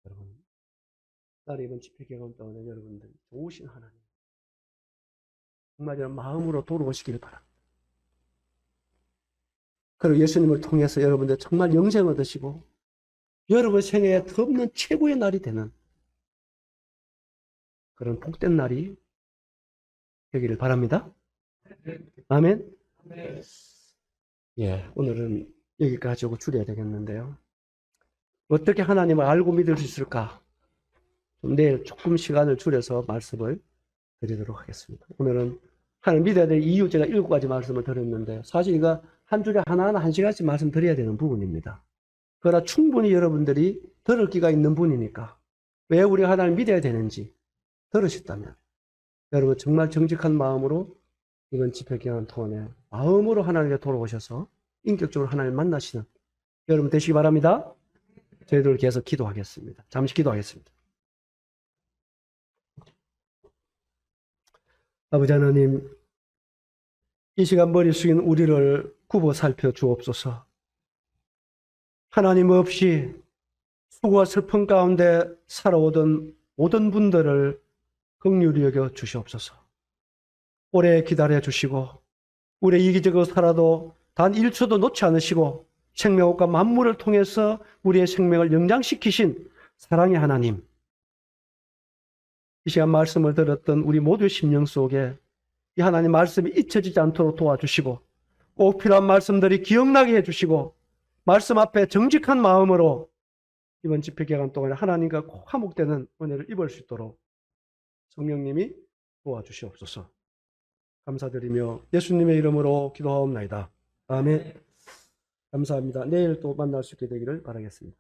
Speaker 1: 여러분, 나를 이번 집회 기간 동안에 여러분들 좋으신 하나님. 정말 여러분 마음으로 돌아오시길 바랍니다. 그리고 예수님을 통해서 여러분들 정말 영생 얻으시고 여러분 생애에 덮는 최고의 날이 되는 그런 복된 날이 되기를 바랍니다. 아멘. 예, 오늘은 여기까지 하고 줄여야 되겠는데요. 어떻게 하나님을 알고 믿을 수 있을까? 내일 조금 시간을 줄여서 말씀을 드리도록 하겠습니다. 오늘은 하나님 믿어야 될 이유 제가 7가지 말씀을 드렸는데 사실 이거 한 줄에 하나하나 1시간씩 말씀드려야 되는 부분입니다. 그러나 충분히 여러분들이 들을 기가 있는 분이니까 왜 우리가 하나님을 믿어야 되는지 들으셨다면 여러분 정말 정직한 마음으로 이번 집회기간 동안에 마음으로 하나님께 돌아오셔서 인격적으로 하나님을 만나시는 여러분 되시기 바랍니다. 저희들 계속 기도하겠습니다. 잠시 기도하겠습니다. 아버지 하나님, 이 시간 머리 숙인 우리를 굽어 살펴 주옵소서. 하나님 없이 수고와 슬픔 가운데 살아오던 모든 분들을 긍휼히 여겨 주시옵소서. 오래 기다려 주시고 우리 이기적으로 살아도 단 1초도 놓지 않으시고 생명과 만물을 통해서 우리의 생명을 영장시키신 사랑의 하나님, 이 시간 말씀을 들었던 우리 모두의 심령 속에 이 하나님 말씀이 잊혀지지 않도록 도와주시고 꼭 필요한 말씀들이 기억나게 해주시고 말씀 앞에 정직한 마음으로 이번 집회 기간 동안에 하나님과 꼭 화목되는 은혜를 입을 수 있도록 성령님이 도와주시옵소서. 감사드리며 예수님의 이름으로 기도하옵나이다. 아멘. 감사합니다. 내일 또 만날 수 있게 되기를 바라겠습니다.